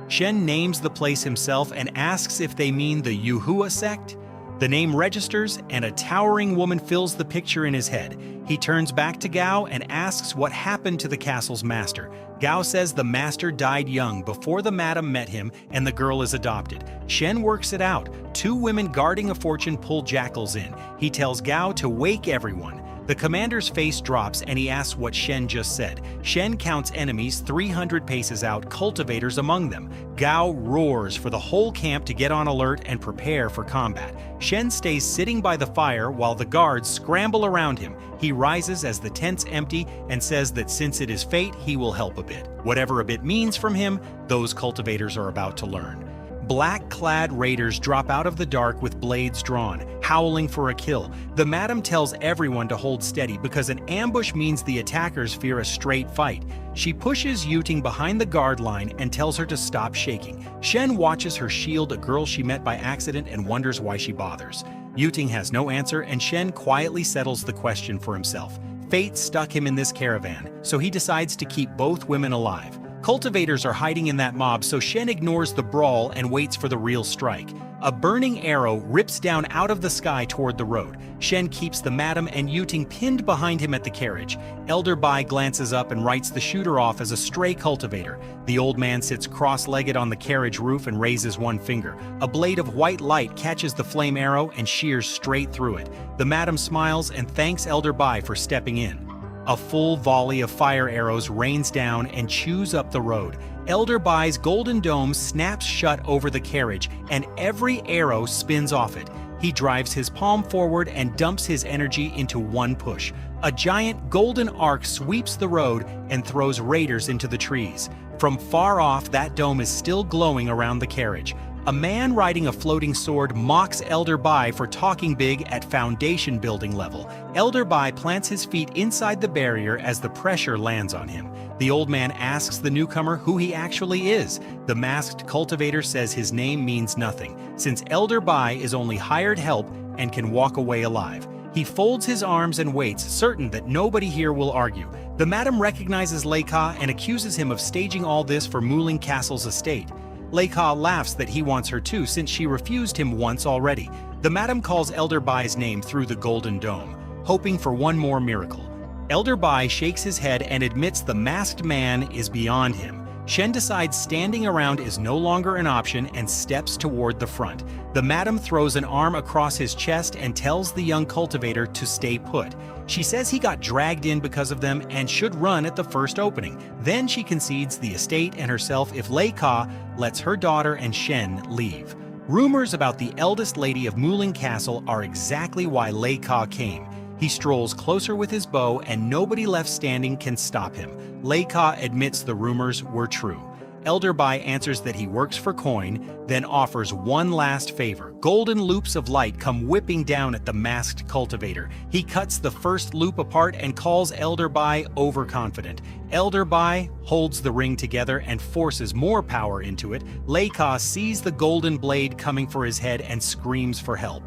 Shen names the place himself and asks if they mean the wuxia sect. The name registers, and a towering woman fills the picture in his head. He turns back to Gao and asks what happened to the castle's master. Gao says the master died young before the madam met him and the girl is adopted. Shen works it out. Two women guarding a fortune pull jackals in. He tells Gao to wake everyone. The commander's face drops and he asks what Shen just said. Shen counts enemies 300 paces out, cultivators among them. Gao roars for the whole camp to get on alert and prepare for combat. Shen stays sitting by the fire while the guards scramble around him. He rises as the tents empty and says that since it is fate, he will help a bit. Whatever a bit means from him, those cultivators are about to learn. Black-clad raiders drop out of the dark with blades drawn, howling for a kill. The madam tells everyone to hold steady because an ambush means the attackers fear a straight fight. She pushes Yuting behind the guard line and tells her to stop shaking. Shen watches her shield a girl she met by accident and wonders why she bothers. Yuting has no answer and Shen quietly settles the question for himself. Fate stuck him in this caravan, so he decides to keep both women alive. Cultivators are hiding in that mob, so Shen ignores the brawl and waits for the real strike. A burning arrow rips down out of the sky toward the road. Shen keeps the madam and Yuting pinned behind him at the carriage. Elder Bai glances up and writes the shooter off as a stray cultivator. The old man sits cross-legged on the carriage roof and raises one finger. A blade of white light catches the flame arrow and shears straight through it. The madam smiles and thanks Elder Bai for stepping in. A full volley of fire arrows rains down and chews up the road. Elder Bai's golden dome snaps shut over the carriage, and every arrow spins off it. He drives his palm forward and dumps his energy into one push. A giant golden arc sweeps the road and throws raiders into the trees. From far off, that dome is still glowing around the carriage. A man riding a floating sword mocks Elder Bai for talking big at foundation building level. Elder Bai plants his feet inside the barrier as the pressure lands on him. The old man asks the newcomer who he actually is. The masked cultivator says his name means nothing, since Elder Bai is only hired help and can walk away alive. He folds his arms and waits, certain that nobody here will argue. The madam recognizes Lei Ka and accuses him of staging all this for Mu Ling Castle's estate. Lei Ka laughs that he wants her too, since she refused him once already. The madam calls Elder Bai's name through the golden dome, hoping for one more miracle. Elder Bai shakes his head and admits the masked man is beyond him. Shen decides standing around is no longer an option and steps toward the front. The madam throws an arm across his chest and tells the young cultivator to stay put. She says he got dragged in because of them and should run at the first opening. Then she concedes the estate and herself if Lei Ka lets her daughter and Shen leave. Rumors about the eldest lady of Mu Ling Castle are exactly why Lei Ka came. He strolls closer with his bow and nobody left standing can stop him. Lei Ka admits the rumors were true. Elder Bai answers that he works for coin, then offers one last favor. Golden loops of light come whipping down at the masked cultivator. He cuts the first loop apart and calls Elder Bai overconfident. Elder Bai holds the ring together and forces more power into it. Lei Ka sees the golden blade coming for his head and screams for help.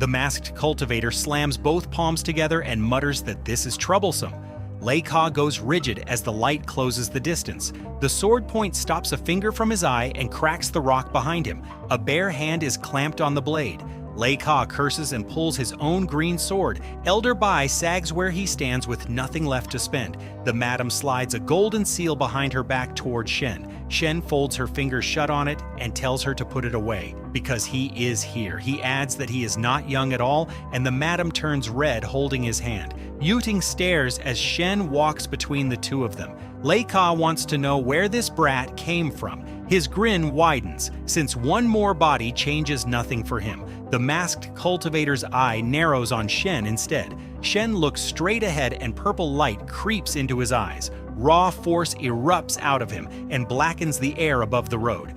The masked cultivator slams both palms together and mutters that this is troublesome. Lei Ka goes rigid as the light closes the distance. The sword point stops a finger from his eye and cracks the rock behind him. A bare hand is clamped on the blade. Lei Ka curses and pulls his own green sword. Elder Bai sags where he stands with nothing left to spend. The madam slides a golden seal behind her back toward Shen. Shen folds her fingers shut on it and tells her to put it away, because he is here. He adds that he is not young at all, and the madam turns red holding his hand. Yuting stares as Shen walks between the two of them. Lei Ka wants to know where this brat came from. His grin widens, since one more body changes nothing for him. The masked cultivator's eye narrows on Shen instead. Shen looks straight ahead and purple light creeps into his eyes. Raw force erupts out of him and blackens the air above the road.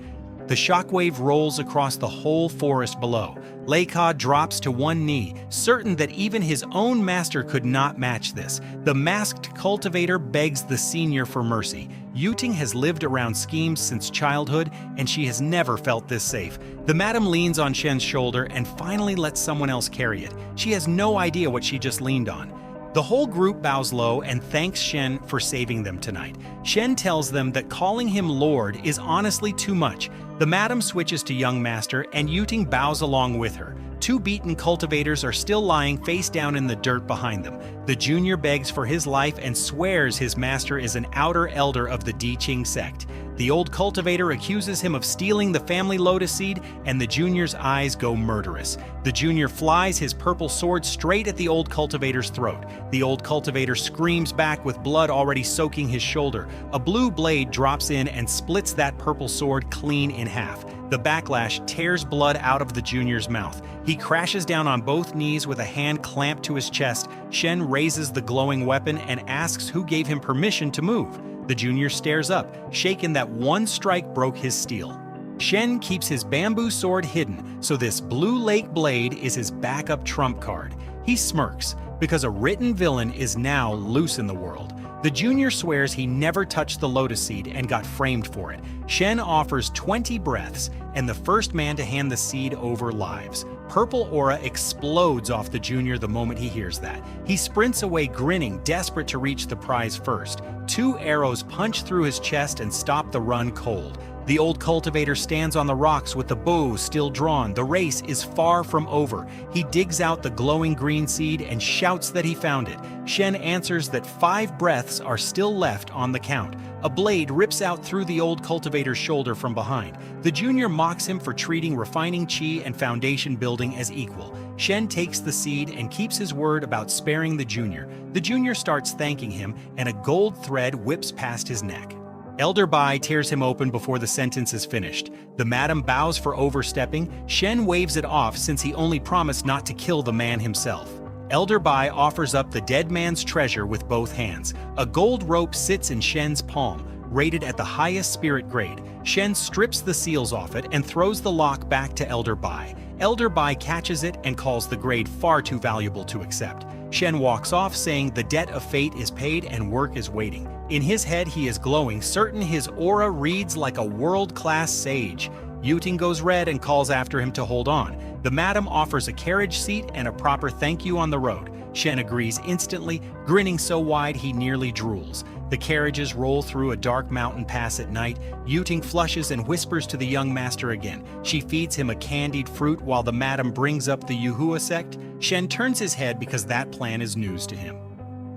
The shockwave rolls across the whole forest below. Lei Ka drops to one knee, certain that even his own master could not match this. The masked cultivator begs the senior for mercy. Yuting has lived around schemes since childhood, and she has never felt this safe. The madam leans on Shen's shoulder and finally lets someone else carry it. She has no idea what she just leaned on. The whole group bows low and thanks Shen for saving them tonight. Shen tells them that calling him Lord is honestly too much. The madam switches to young master and Yuting bows along with her. Two beaten cultivators are still lying face down in the dirt behind them. The junior begs for his life and swears his master is an outer elder of the Diqing sect. The old cultivator accuses him of stealing the family lotus seed, and the junior's eyes go murderous. The junior flies his purple sword straight at the old cultivator's throat. The old cultivator screams back with blood already soaking his shoulder. A blue blade drops in and splits that purple sword clean in half. The backlash tears blood out of the junior's mouth. He crashes down on both knees with a hand clamped to his chest. Shen raises the glowing weapon and asks who gave him permission to move. The junior stares up, shaken that one strike broke his steel. Shen keeps his bamboo sword hidden, so this blue lake blade is his backup trump card. He smirks, because a written villain is now loose in the world. The junior swears he never touched the lotus seed and got framed for it. Shen offers 20 breaths, and the first man to hand the seed over lives. Purple aura explodes off the junior the moment he hears that. He sprints away grinning, desperate to reach the prize first. Two arrows punch through his chest and stop the run cold. The old cultivator stands on the rocks with the bow still drawn. The race is far from over. He digs out the glowing green seed and shouts that he found it. Shen answers that 5 breaths are still left on the count. A blade rips out through the old cultivator's shoulder from behind. The junior mocks him for treating refining chi and foundation building as equal. Shen takes the seed and keeps his word about sparing the junior. The junior starts thanking him, and a gold thread whips past his neck. Elder Bai tears him open before the sentence is finished. The madam bows for overstepping. Shen waves it off since he only promised not to kill the man himself. Elder Bai offers up the dead man's treasure with both hands. A gold rope sits in Shen's palm, rated at the highest spirit grade. Shen strips the seals off it and throws the lock back to Elder Bai. Elder Bai catches it and calls the grade far too valuable to accept. Shen walks off saying the debt of fate is paid and work is waiting. In his head he is glowing, certain his aura reads like a world-class sage. Yuting goes red and calls after him to hold on. The madam offers a carriage seat and a proper thank you on the road. Shen agrees instantly, grinning so wide he nearly drools. The carriages roll through a dark mountain pass at night. Yuting flushes and whispers to the young master again. She feeds him a candied fruit while the madam brings up the Yuhua sect. Shen turns his head because that plan is news to him.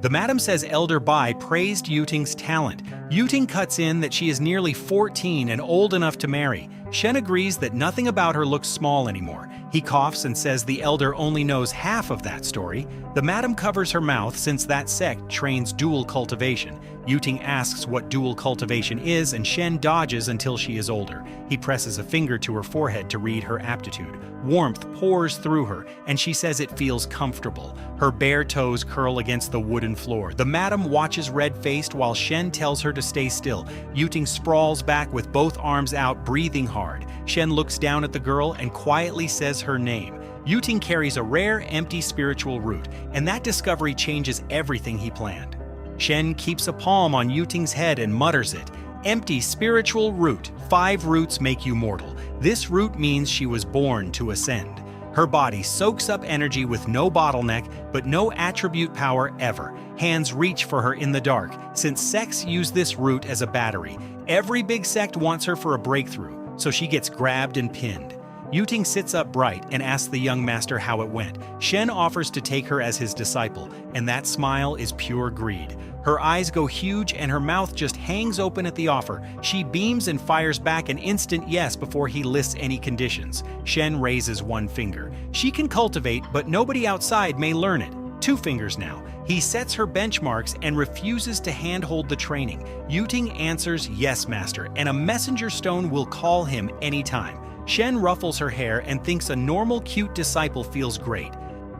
The madam says Elder Bai praised Yuting's talent. Yuting cuts in that she is nearly 14 and old enough to marry. Shen agrees that nothing about her looks small anymore. He coughs and says the elder only knows half of that story. The madam covers her mouth since that sect trains dual cultivation. Yuting asks what dual cultivation is, and Shen dodges until she is older. He presses a finger to her forehead to read her aptitude. Warmth pours through her, and she says it feels comfortable. Her bare toes curl against the wooden floor. The madam watches red-faced while Shen tells her to stay still. Yuting sprawls back with both arms out, breathing hard. Shen looks down at the girl and quietly says her name. Yuting carries a rare, empty spiritual root, and that discovery changes everything he planned. Shen keeps a palm on Yuting's head and mutters it. Empty spiritual root. 5 roots make you mortal. This root means she was born to ascend. Her body soaks up energy with no bottleneck, but no attribute power ever. Hands reach for her in the dark, since sects use this root as a battery. Every big sect wants her for a breakthrough, so she gets grabbed and pinned. Yuting sits up bright and asks the young master how it went. Shen offers to take her as his disciple, and that smile is pure greed. Her eyes go huge and her mouth just hangs open at the offer. She beams and fires back an instant yes before he lists any conditions. Shen raises one finger. She can cultivate, but nobody outside may learn it. 2 fingers now. He sets her benchmarks and refuses to handhold the training. Yuting answers yes, master, and a messenger stone will call him anytime. Shen ruffles her hair and thinks a normal cute disciple feels great.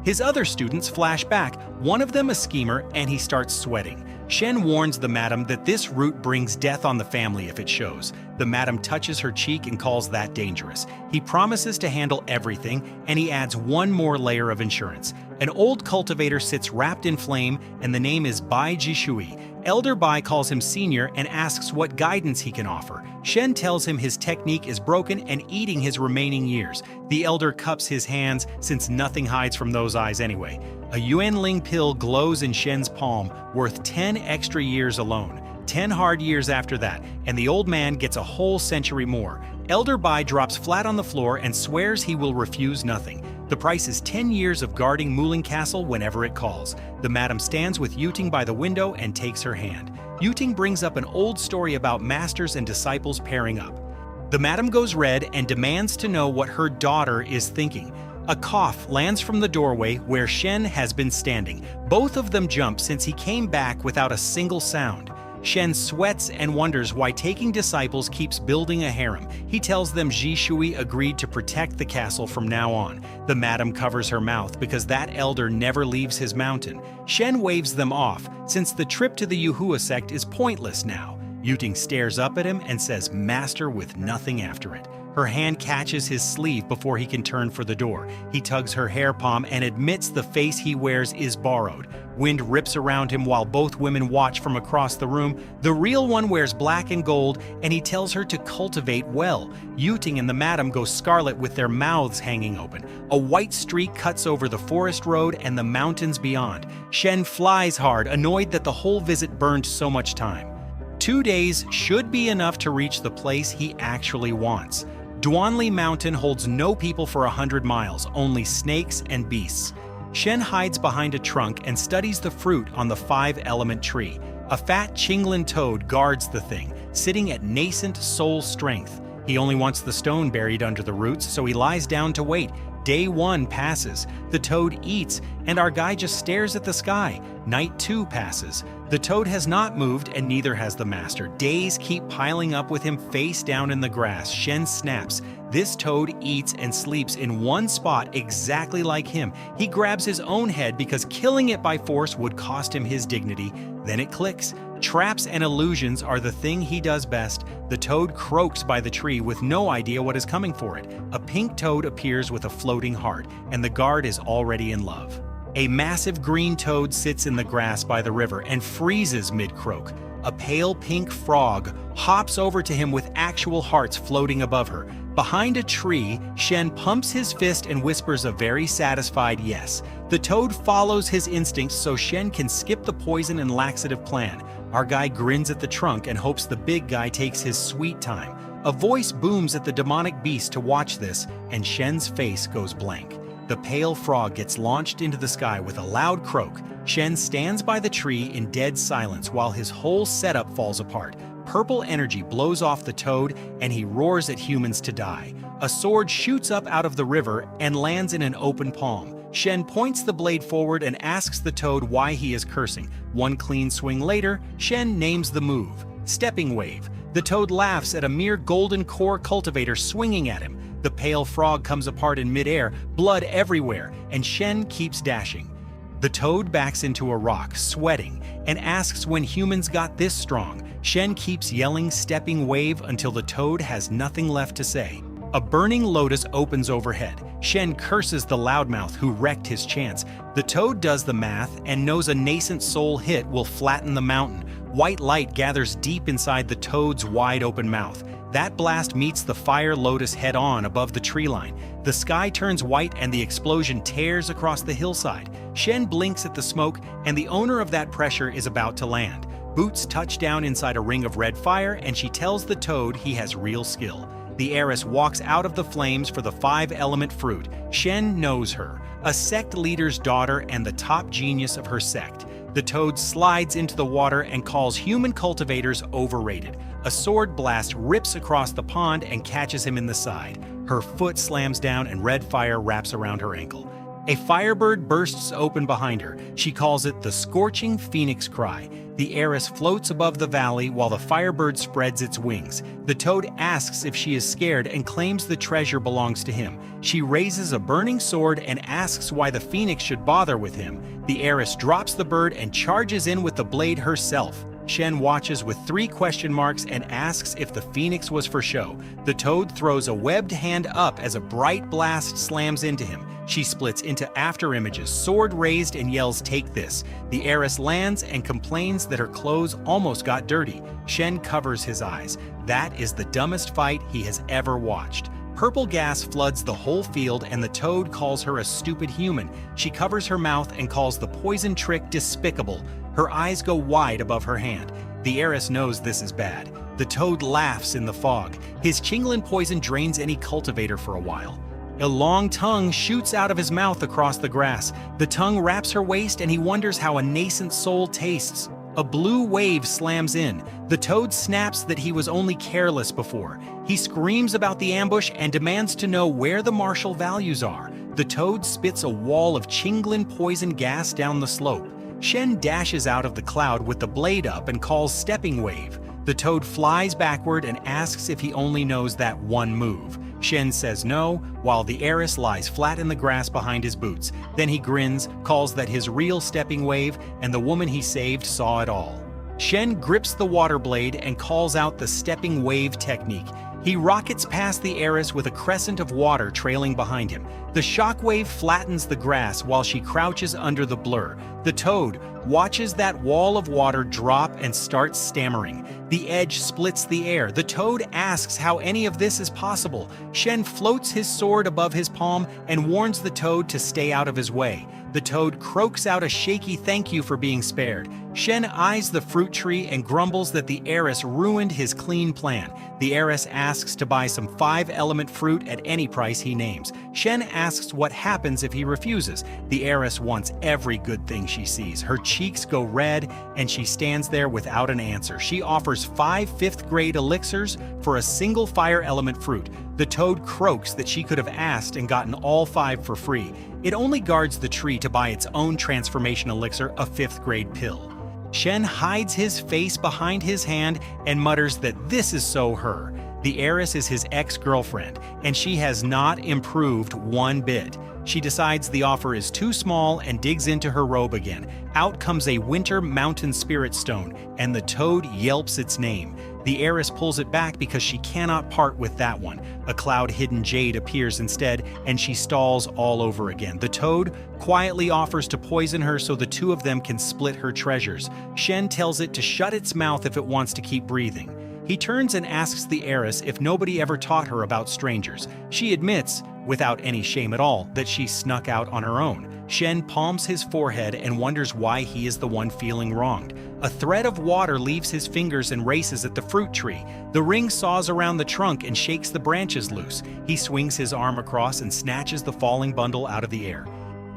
His other students flash back, one of them a schemer, and he starts sweating. Shen warns the madam that this root brings death on the family if it shows. The madam touches her cheek and calls that dangerous. He promises to handle everything, and he adds one more layer of insurance. An old cultivator sits wrapped in flame, and the name is Bai Jishui. Elder Bai calls him senior and asks what guidance he can offer. Shen tells him his technique is broken and eating his remaining years. The elder cups his hands, since nothing hides from those eyes anyway. A Yuanling pill glows in Shen's palm, worth 10 extra years alone. 10 hard years after that, and the old man gets a whole century more. Elder Bai drops flat on the floor and swears he will refuse nothing. The price is 10 years of guarding Muling Castle whenever it calls. The madam stands with Yuting by the window and takes her hand. Yuting brings up an old story about masters and disciples pairing up. The madam goes red and demands to know what her daughter is thinking. A cough lands from the doorway where Shen has been standing. Both of them jump since he came back without a single sound. Shen sweats and wonders why taking disciples keeps building a harem. He tells them Jishui agreed to protect the castle from now on. The madam covers her mouth because that elder never leaves his mountain. Shen waves them off, since the trip to the Yuhua sect is pointless now. Yuting stares up at him and says master with nothing after it. Her hand catches his sleeve before he can turn for the door. He tugs her hair palm and admits the face he wears is borrowed. Wind rips around him while both women watch from across the room. The real one wears black and gold, and he tells her to cultivate well. Yuting and the madam go scarlet with their mouths hanging open. A white streak cuts over the forest road and the mountains beyond. Shen flies hard, annoyed that the whole visit burned so much time. 2 days should be enough to reach the place he actually wants. Duanli Mountain holds no people for 100 miles, only snakes and beasts. Shen hides behind a trunk and studies the fruit on the 5-element tree. A fat Qinglin toad guards the thing, sitting at nascent soul strength. He only wants the stone buried under the roots, so he lies down to wait. Day 1 passes. The toad eats, and our guy just stares at the sky. Night 2 passes. The toad has not moved, and neither has the master. Days keep piling up with him face down in the grass. Shen snaps. This toad eats and sleeps in one spot exactly like him. He grabs his own head because killing it by force would cost him his dignity. Then it clicks. Traps and illusions are the thing he does best. The toad croaks by the tree with no idea what is coming for it. A pink toad appears with a floating heart, and the guard is already in love. A massive green toad sits in the grass by the river and freezes mid-croak. A pale pink frog hops over to him with actual hearts floating above her. Behind a tree, Shen pumps his fist and whispers a very satisfied yes. The toad follows his instincts so Shen can skip the poison and laxative plan. Our guy grins at the trunk and hopes the big guy takes his sweet time. A voice booms at the demonic beast to watch this, and Shen's face goes blank. The pale frog gets launched into the sky with a loud croak. Shen stands by the tree in dead silence while his whole setup falls apart. Purple energy blows off the toad, and he roars at humans to die. A sword shoots up out of the river and lands in an open palm. Shen points the blade forward and asks the toad why he is cursing. One clean swing later, Shen names the move, Stepping Wave. The toad laughs at a mere golden core cultivator swinging at him. The pale frog comes apart in midair, blood everywhere, and Shen keeps dashing. The toad backs into a rock, sweating, and asks when humans got this strong. Shen keeps yelling Stepping Wave until the toad has nothing left to say. A burning lotus opens overhead. Shen curses the loudmouth who wrecked his chance. The toad does the math and knows a nascent soul hit will flatten the mountain. White light gathers deep inside the toad's wide-open mouth. That blast meets the fire lotus head-on above the tree line. The sky turns white and the explosion tears across the hillside. Shen blinks at the smoke, and the owner of that pressure is about to land. Boots touch down inside a ring of red fire, and she tells the toad he has real skill. The heiress walks out of the flames for the 5-element fruit. Shen knows her, a sect leader's daughter and the top genius of her sect. The toad slides into the water and calls human cultivators overrated. A sword blast rips across the pond and catches him in the side. Her foot slams down and red fire wraps around her ankle. A firebird bursts open behind her. She calls it the scorching phoenix cry. The heiress floats above the valley while the firebird spreads its wings. The toad asks if she is scared and claims the treasure belongs to him. She raises a burning sword and asks why the phoenix should bother with him. The heiress drops the bird and charges in with the blade herself. Shen watches with 3 question marks and asks if the phoenix was for show. The toad throws a webbed hand up as a bright blast slams into him. She splits into afterimages, sword raised, and yells, "Take this." The heiress lands and complains that her clothes almost got dirty. Shen covers his eyes. That is the dumbest fight he has ever watched. Purple gas floods the whole field and the toad calls her a stupid human. She covers her mouth and calls the poison trick despicable. Her eyes go wide above her hand. The heiress knows this is bad. The toad laughs in the fog. His Qinglan poison drains any cultivator for a while. A long tongue shoots out of his mouth across the grass. The tongue wraps her waist and he wonders how a nascent soul tastes. A blue wave slams in. The toad snaps that he was only careless before. He screams about the ambush and demands to know where the martial values are. The toad spits a wall of Qinglan poison gas down the slope. Shen dashes out of the cloud with the blade up and calls stepping wave. The toad flies backward and asks if he only knows that one move. Shen says no, while the heiress lies flat in the grass behind his boots. Then he grins, calls that his real stepping wave, and the woman he saved saw it all. Shen grips the water blade and calls out the stepping wave technique. He rockets past the heiress with a crescent of water trailing behind him. The shockwave flattens the grass while she crouches under the blur. The toad watches that wall of water drop and starts stammering. The edge splits the air. The toad asks how any of this is possible. Shen floats his sword above his palm and warns the toad to stay out of his way. The toad croaks out a shaky thank you for being spared. Shen eyes the fruit tree and grumbles that the heiress ruined his clean plan. The heiress asks to buy some 5-element fruit at any price he names. Shen asks what happens if he refuses. The heiress wants every good thing she sees. Her cheeks go red and she stands there without an answer. She offers 5 5th-grade elixirs for a single fire element fruit. The toad croaks that she could have asked and gotten all 5 for free. It only guards the tree to buy its own transformation elixir, a 5th-grade pill. Shen hides his face behind his hand and mutters that this is so her. The heiress is his ex-girlfriend, and she has not improved one bit. She decides the offer is too small and digs into her robe again. Out comes a winter mountain spirit stone, and the toad yelps its name. The heiress pulls it back because she cannot part with that one. A cloud-hidden jade appears instead, and she stalls all over again. The toad quietly offers to poison her so the two of them can split her treasures. Shen tells it to shut its mouth if it wants to keep breathing. He turns and asks the heiress if nobody ever taught her about strangers. She admits, without any shame at all, that she snuck out on her own. Shen palms his forehead and wonders why he is the one feeling wronged. A thread of water leaves his fingers and races at the fruit tree. The ring saws around the trunk and shakes the branches loose. He swings his arm across and snatches the falling bundle out of the air.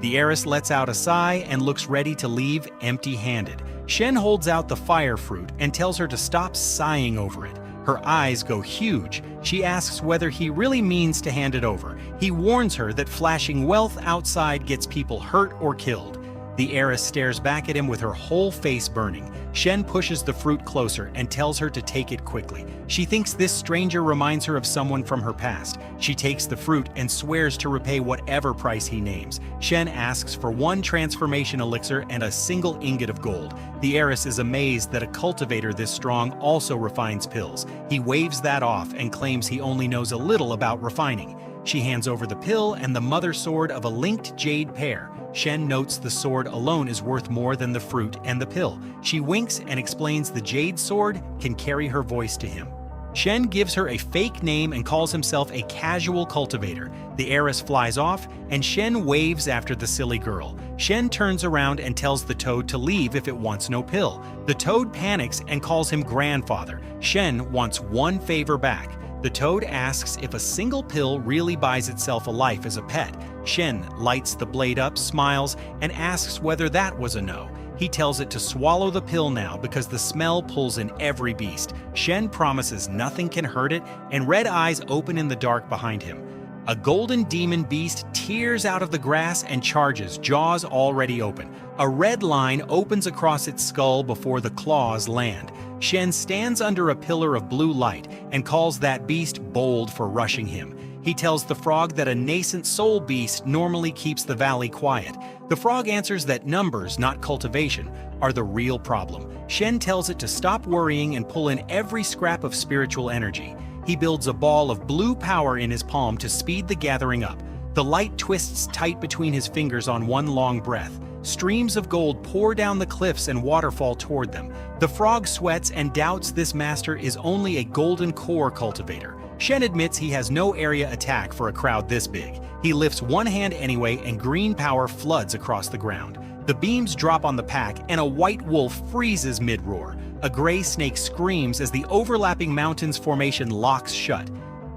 The heiress lets out a sigh and looks ready to leave empty-handed. Shen holds out the fire fruit and tells her to stop sighing over it. Her eyes go huge. She asks whether he really means to hand it over. He warns her that flashing wealth outside gets people hurt or killed. The heiress stares back at him with her whole face burning. Shen pushes the fruit closer and tells her to take it quickly. She thinks this stranger reminds her of someone from her past. She takes the fruit and swears to repay whatever price he names. Shen asks for 1 transformation elixir and a single ingot of gold. The heiress is amazed that a cultivator this strong also refines pills. He waves that off and claims he only knows a little about refining. She hands over the pill and the mother sword of a linked jade pair. Shen notes the sword alone is worth more than the fruit and the pill. She winks and explains the jade sword can carry her voice to him. Shen gives her a fake name and calls himself a casual cultivator. The heiress flies off, and Shen waves after the silly girl. Shen turns around and tells the toad to leave if it wants no pill. The toad panics and calls him grandfather. Shen wants one favor back. The toad asks if a single pill really buys itself a life as a pet. Shen lights the blade up, smiles, and asks whether that was a no. He tells it to swallow the pill now because the smell pulls in every beast. Shen promises nothing can hurt it, and red eyes open in the dark behind him. A golden demon beast tears out of the grass and charges, jaws already open. A red line opens across its skull before the claws land. Shen stands under a pillar of blue light and calls that beast bold for rushing him. He tells the frog that a nascent soul beast normally keeps the valley quiet. The frog answers that numbers, not cultivation, are the real problem. Shen tells it to stop worrying and pull in every scrap of spiritual energy. He builds a ball of blue power in his palm to speed the gathering up. The light twists tight between his fingers on one long breath. Streams of gold pour down the cliffs and waterfall toward them. The frog sweats and doubts this master is only a golden core cultivator. Shen admits he has no area attack for a crowd this big. He lifts one hand anyway and green power floods across the ground. The beams drop on the pack and a white wolf freezes mid-roar. A gray snake screams as the overlapping mountains formation locks shut.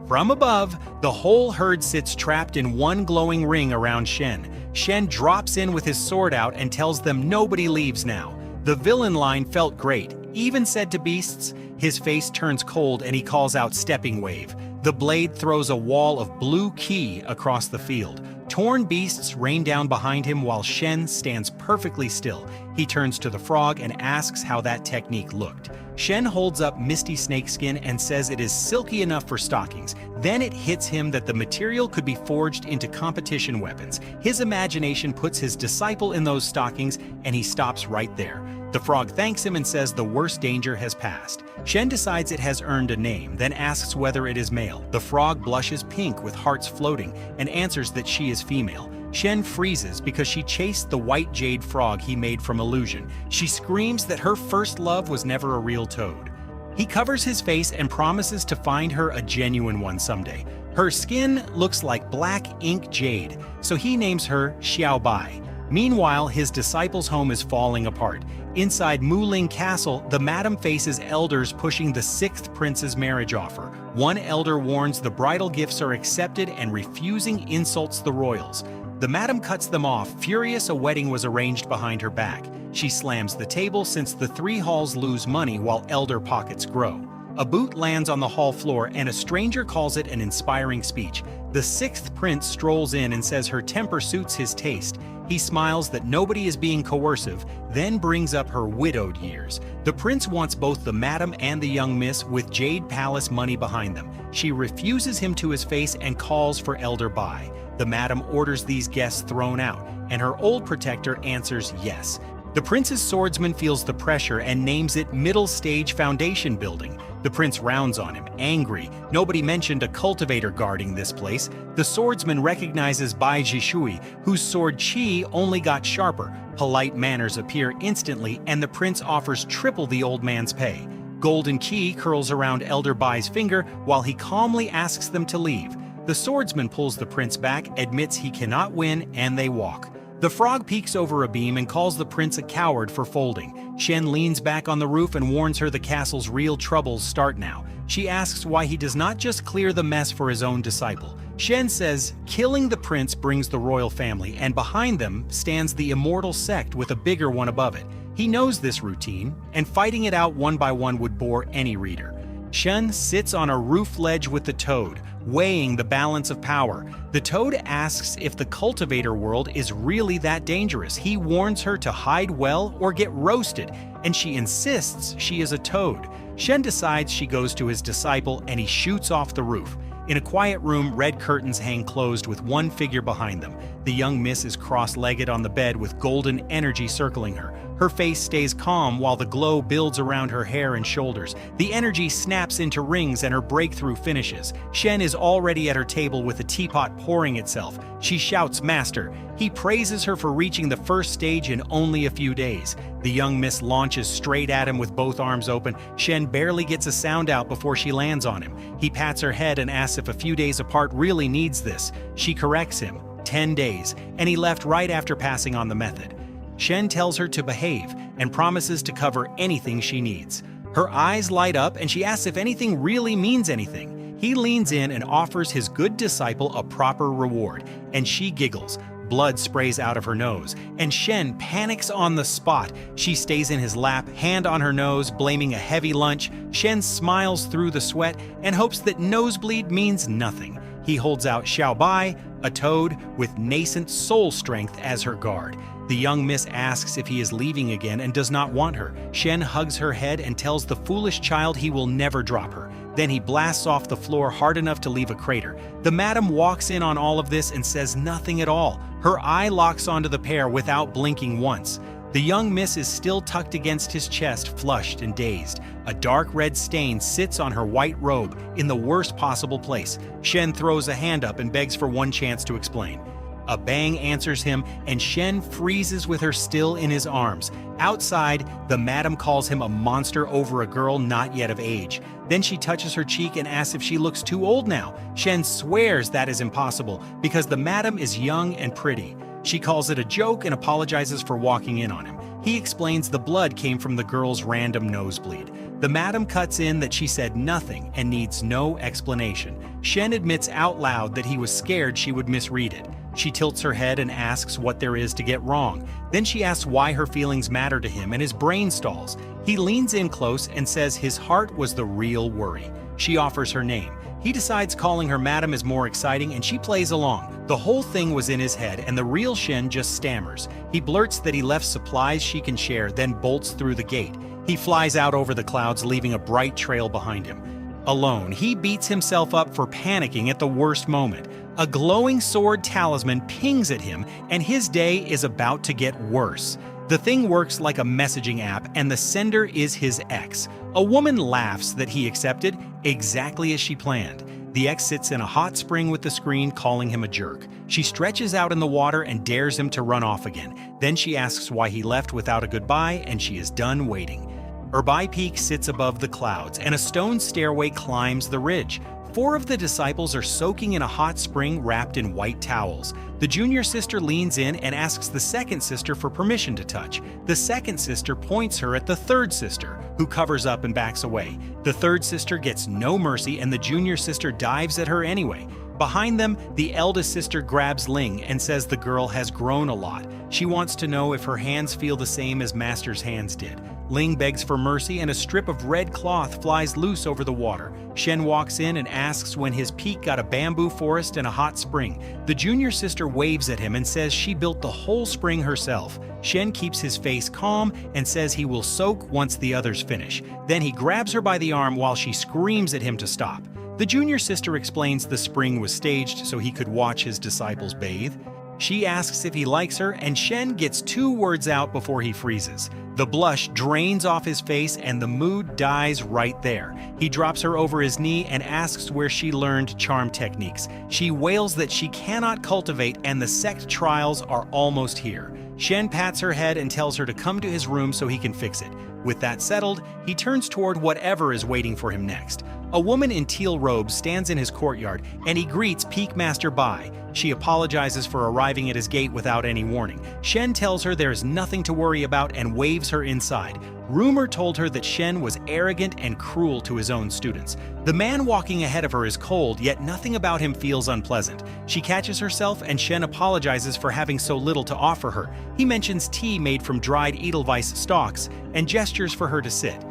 From above, the whole herd sits trapped in one glowing ring around Shen. Shen drops in with his sword out and tells them nobody leaves now. The villain line felt great, even said to beasts. His face turns cold and he calls out stepping wave. The blade throws a wall of blue ki across the field. Torn beasts rain down behind him while Shen stands perfectly still. He turns to the frog and asks how that technique looked. Shen holds up misty snakeskin and says it is silky enough for stockings. Then it hits him that the material could be forged into competition weapons. His imagination puts his disciple in those stockings and he stops right there. The frog thanks him and says the worst danger has passed. Shen decides it has earned a name, then asks whether it is male. The frog blushes pink with hearts floating and answers that she is female. Shen freezes because she chased the white jade frog he made from illusion. She screams that her first love was never a real toad. He covers his face and promises to find her a genuine one someday. Her skin looks like black ink jade, so he names her Xiaobai. Meanwhile, his disciple's home is falling apart. Inside Muling Castle, the madam faces elders pushing the 6th prince's marriage offer. One elder warns the bridal gifts are accepted and refusing insults the royals. The madam cuts them off, furious a wedding was arranged behind her back. She slams the table since the 3 halls lose money while elder pockets grow. A boot lands on the hall floor and a stranger calls it an inspiring speech. The 6th prince strolls in and says her temper suits his taste. He smiles that nobody is being coercive, then brings up her widowed years. The prince wants both the madam and the young miss with Jade Palace money behind them. She refuses him to his face and calls for Elder Bai. The madam orders these guests thrown out, and her old protector answers yes. The prince's swordsman feels the pressure and names it Middle Stage Foundation Building. The prince rounds on him, angry. Nobody mentioned a cultivator guarding this place. The swordsman recognizes Bai Jishui, whose sword Qi only got sharper. Polite manners appear instantly, and the prince offers triple the old man's pay. Golden Qi curls around Elder Bai's finger while he calmly asks them to leave. The swordsman pulls the prince back, admits he cannot win, and they walk. The frog peeks over a beam and calls the prince a coward for folding. Shen leans back on the roof and warns her the castle's real troubles start now. She asks why he does not just clear the mess for his own disciple. Shen says killing the prince brings the royal family, and behind them stands the immortal sect with a bigger one above it. He knows this routine, and fighting it out one by one would bore any reader. Shen sits on a roof ledge with the toad, weighing the balance of power. The toad asks if the cultivator world is really that dangerous. He warns her to hide well or get roasted, and she insists she is a toad. Shen decides she goes to his disciple and he shoots off the roof. In a quiet room, red curtains hang closed with one figure behind them. The young miss is cross-legged on the bed with golden energy circling her. Her face stays calm while the glow builds around her hair and shoulders. The energy snaps into rings and her breakthrough finishes. Shen is already at her table with the teapot pouring itself. She shouts, "Master!" He praises her for reaching the first stage in only a few days. The young miss launches straight at him with both arms open. Shen barely gets a sound out before she lands on him. He pats her head and asks if a few days apart really needs this. She corrects him, 10 days, and he left right after passing on the method. Shen tells her to behave and promises to cover anything she needs. Her eyes light up and she asks if anything really means anything. He leans in and offers his good disciple a proper reward, and she giggles. Blood sprays out of her nose, and Shen panics on the spot. She stays in his lap, hand on her nose, blaming a heavy lunch. Shen smiles through the sweat and hopes that nosebleed means nothing. He holds out Xiaobai, a toad with nascent soul strength, as her guard. The young miss asks if he is leaving again and does not want her. Shen hugs her head and tells the foolish child he will never drop her. Then he blasts off the floor hard enough to leave a crater. The madam walks in on all of this and says nothing at all. Her eye locks onto the pair without blinking once. The young miss is still tucked against his chest, flushed and dazed. A dark red stain sits on her white robe in the worst possible place. Shen throws a hand up and begs for one chance to explain. A bang answers him, and Shen freezes with her still in his arms. Outside, the madam calls him a monster over a girl not yet of age. Then she touches her cheek and asks if she looks too old now. Shen swears that is impossible because the madam is young and pretty. She calls it a joke and apologizes for walking in on him. He explains the blood came from the girl's random nosebleed. The madam cuts in that she said nothing and needs no explanation. Shen admits out loud that he was scared she would misread it. She tilts her head and asks what there is to get wrong. Then she asks why her feelings matter to him, and his brain stalls. He leans in close and says his heart was the real worry. She offers her name. He decides calling her madam is more exciting, and she plays along. The whole thing was in his head, and the real Shen just stammers. He blurts that he left supplies she can share, then bolts through the gate. He flies out over the clouds, leaving a bright trail behind him. Alone, he beats himself up for panicking at the worst moment. A glowing sword talisman pings at him, and his day is about to get worse. The thing works like a messaging app, and the sender is his ex. A woman laughs that he accepted, exactly as she planned. The ex sits in a hot spring with the screen, calling him a jerk. She stretches out in the water and dares him to run off again. Then she asks why he left without a goodbye, and she is done waiting. Erbai Peak sits above the clouds, and a stone stairway climbs the ridge. 4 of the disciples are soaking in a hot spring wrapped in white towels. The junior sister leans in and asks the second sister for permission to touch. The second sister points her at the third sister, who covers up and backs away. The third sister gets no mercy, and the junior sister dives at her anyway. Behind them, the eldest sister grabs Ling and says the girl has grown a lot. She wants to know if her hands feel the same as Master's hands did. Ling begs for mercy, and a strip of red cloth flies loose over the water. Shen walks in and asks when his peak got a bamboo forest and a hot spring. The junior sister waves at him and says she built the whole spring herself. Shen keeps his face calm and says he will soak once the others finish. Then he grabs her by the arm while she screams at him to stop. The junior sister explains the spring was staged so he could watch his disciples bathe. She asks if he likes her, and Shen gets 2 words out before he freezes. The blush drains off his face, and the mood dies right there. He drops her over his knee and asks where she learned charm techniques. She wails that she cannot cultivate, and the sect trials are almost here. Shen pats her head and tells her to come to his room so he can fix it. With that settled, he turns toward whatever is waiting for him next. A woman in teal robes stands in his courtyard, and he greets Peak Master Bai. She apologizes for arriving at his gate without any warning. Shen tells her there is nothing to worry about and waves her inside. Rumor told her that Shen was arrogant and cruel to his own students. The man walking ahead of her is cold, yet nothing about him feels unpleasant. She catches herself, and Shen apologizes for having so little to offer her. He mentions tea made from dried edelweiss stalks and gestures for her to sit.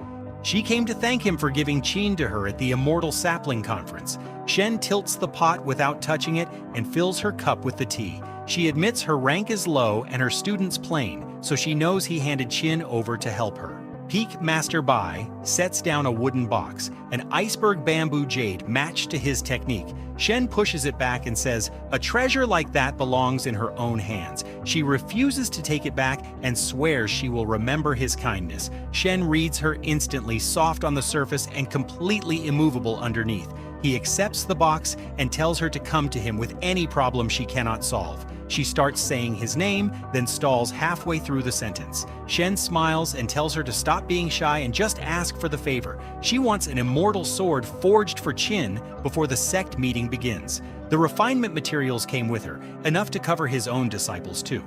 She came to thank him for giving Qin to her at the Immortal Sapling Conference. Shen tilts the pot without touching it and fills her cup with the tea. She admits her rank is low and her students plain, so she knows he handed Qin over to help her. Peak Master Bai sets down a wooden box, an iceberg bamboo jade matched to his technique. Shen pushes it back and says, a treasure like that belongs in her own hands. She refuses to take it back and swears she will remember his kindness. Shen reads her instantly, soft on the surface and completely immovable underneath. He accepts the box and tells her to come to him with any problem she cannot solve. She starts saying his name, then stalls halfway through the sentence. Shen smiles and tells her to stop being shy and just ask for the favor. She wants an immortal sword forged for Qin before the sect meeting begins. The refinement materials came with her, enough to cover his own disciples too.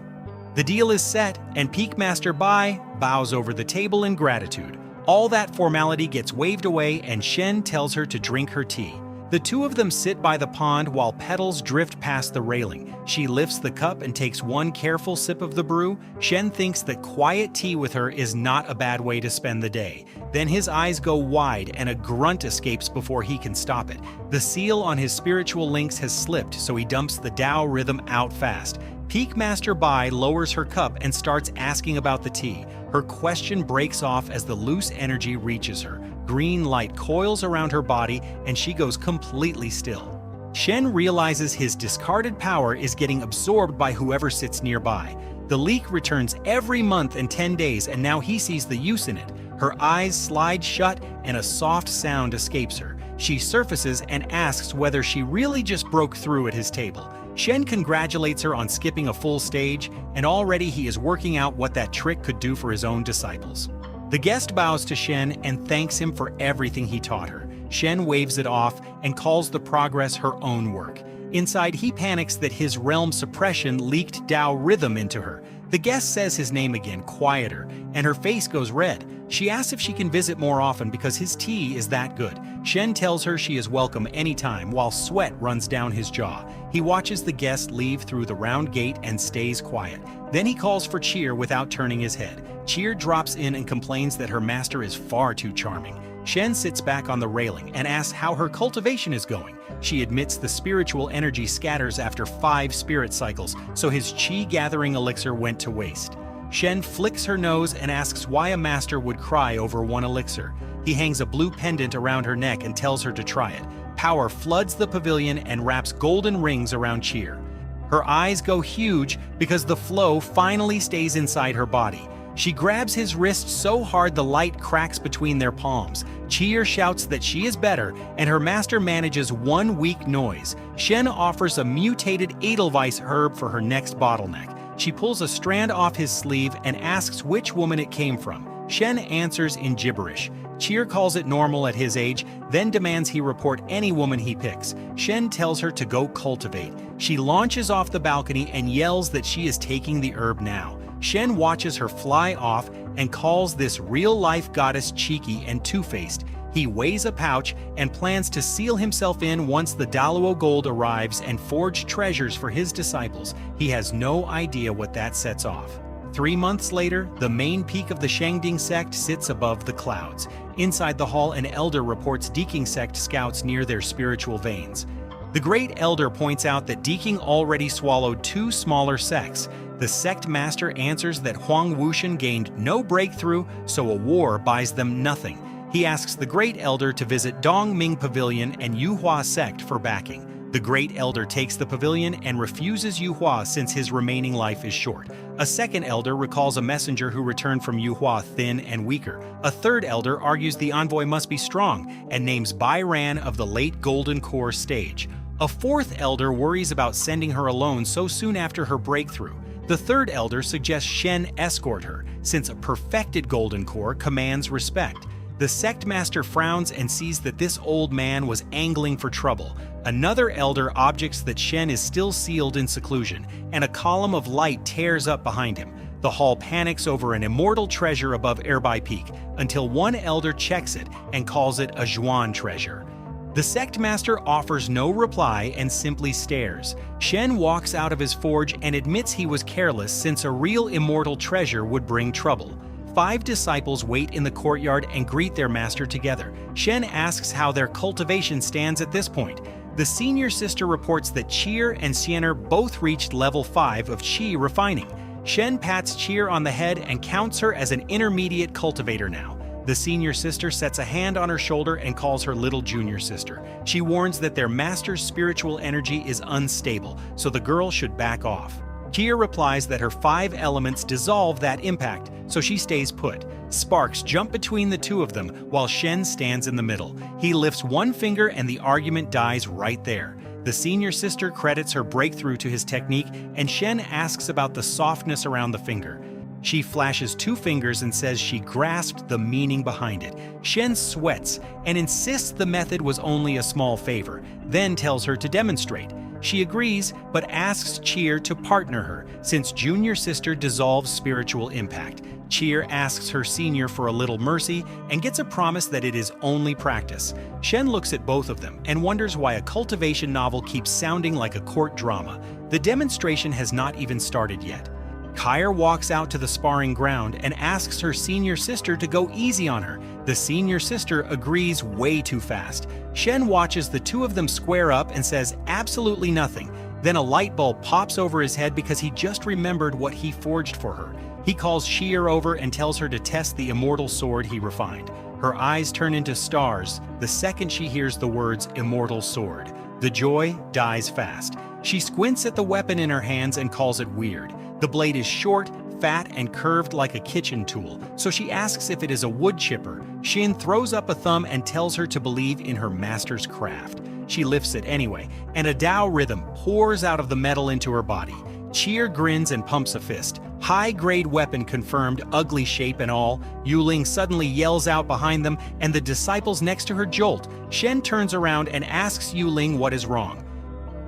The deal is set, and Peak Master Bai bows over the table in gratitude. All that formality gets waved away, and Shen tells her to drink her tea. The two of them sit by the pond while petals drift past the railing. She lifts the cup and takes one careful sip of the brew. Shen thinks that quiet tea with her is not a bad way to spend the day. Then his eyes go wide and a grunt escapes before he can stop it. The seal on his spiritual links has slipped, so he dumps the Tao rhythm out fast. Peak Master Bai lowers her cup and starts asking about the tea. Her question breaks off as the loose energy reaches her. Green light coils around her body and she goes completely still. Shen realizes his discarded power is getting absorbed by whoever sits nearby. The leak returns every month and 10 days, and now he sees the use in it. Her eyes slide shut and a soft sound escapes her. She surfaces and asks whether she really just broke through at his table. Shen congratulates her on skipping a full stage, and already he is working out what that trick could do for his own disciples. The guest bows to Shen and thanks him for everything he taught her. Shen waves it off and calls the progress her own work. Inside, he panics that his realm suppression leaked Tao rhythm into her. The guest says his name again, quieter, and her face goes red. She asks if she can visit more often because his tea is that good. Shen tells her she is welcome anytime while sweat runs down his jaw. He watches the guest leave through the round gate and stays quiet. Then he calls for Cheer without turning his head. Cheer drops in and complains that her master is far too charming. Shen sits back on the railing and asks how her cultivation is going. She admits the spiritual energy scatters after 5 spirit cycles, so his chi gathering elixir went to waste. Shen flicks her nose and asks why a master would cry over one elixir. He hangs a blue pendant around her neck and tells her to try it. Power floods the pavilion and wraps golden rings around Cheer. Her eyes go huge because the flow finally stays inside her body. She grabs his wrist so hard the light cracks between their palms. Cheer shouts that she is better, and her master manages one weak noise. Shen offers a mutated Edelweiss herb for her next bottleneck. She pulls a strand off his sleeve and asks which woman it came from. Shen answers in gibberish. Cheer calls it normal at his age, then demands he report any woman he picks. Shen tells her to go cultivate. She launches off the balcony and yells that she is taking the herb now. Shen watches her fly off and calls this real-life goddess cheeky and two-faced. He weighs a pouch and plans to seal himself in once the Daluo gold arrives and forge treasures for his disciples. He has no idea what that sets off. 3 months later, the main peak of the Shangding sect sits above the clouds. Inside the hall, an elder reports Deking sect scouts near their spiritual veins. The great elder points out that Deking already swallowed 2 smaller sects. The sect master answers that Huang Wuxian gained no breakthrough, so a war buys them nothing. He asks the great elder to visit Dongming Pavilion and Yuhua sect for backing. The great elder takes the pavilion and refuses Yuhua since his remaining life is short. A second elder recalls a messenger who returned from Yuhua thin and weaker. A third elder argues the envoy must be strong and names Bai Ran of the late Golden Core stage. A fourth elder worries about sending her alone so soon after her breakthrough. The third elder suggests Shen escort her, since a perfected Golden Core commands respect. The sect master frowns and sees that this old man was angling for trouble. Another elder objects that Shen is still sealed in seclusion, and a column of light tears up behind him. The hall panics over an immortal treasure above Erbai Peak, until one elder checks it and calls it a Zhuan treasure. The sect master offers no reply and simply stares. Shen walks out of his forge and admits he was careless since a real immortal treasure would bring trouble. 5 disciples wait in the courtyard and greet their master together. Shen asks how their cultivation stands at this point. The senior sister reports that Cheer and Xiener both reached level 5 of Qi refining. Shen pats Cheer on the head and counts her as an intermediate cultivator now. The senior sister sets a hand on her shoulder and calls her little junior sister. She warns that their master's spiritual energy is unstable, so the girl should back off. Cheer replies that her 5 elements dissolve that impact, so she stays put. Sparks jump between the two of them while Shen stands in the middle. He lifts one finger and the argument dies right there. The senior sister credits her breakthrough to his technique, and Shen asks about the softness around the finger. She flashes 2 fingers and says she grasped the meaning behind it. Shen sweats and insists the method was only a small favor, then tells her to demonstrate. She agrees, but asks Cheer to partner her, since junior sister dissolves spiritual impact. Cheer asks her senior for a little mercy and gets a promise that it is only practice. Shen looks at both of them and wonders why a cultivation novel keeps sounding like a court drama. The demonstration has not even started yet. Kyre walks out to the sparring ground and asks her senior sister to go easy on her. The senior sister agrees way too fast. Shen watches the two of them square up and says absolutely nothing. Then a light bulb pops over his head because he just remembered what he forged for her. He calls Cheer over and tells her to test the immortal sword he refined. Her eyes turn into stars the second she hears the words immortal sword. The joy dies fast. She squints at the weapon in her hands and calls it weird. The blade is short, fat, and curved like a kitchen tool, so she asks if it is a wood chipper. Shin throws up a thumb and tells her to believe in her master's craft. She lifts it anyway, and a Tao rhythm pours out of the metal into her body. Cheer grins and pumps a fist. High-grade weapon confirmed, ugly shape and all. Yuling suddenly yells out behind them, and the disciples next to her jolt. Shen turns around and asks Yuling what is wrong.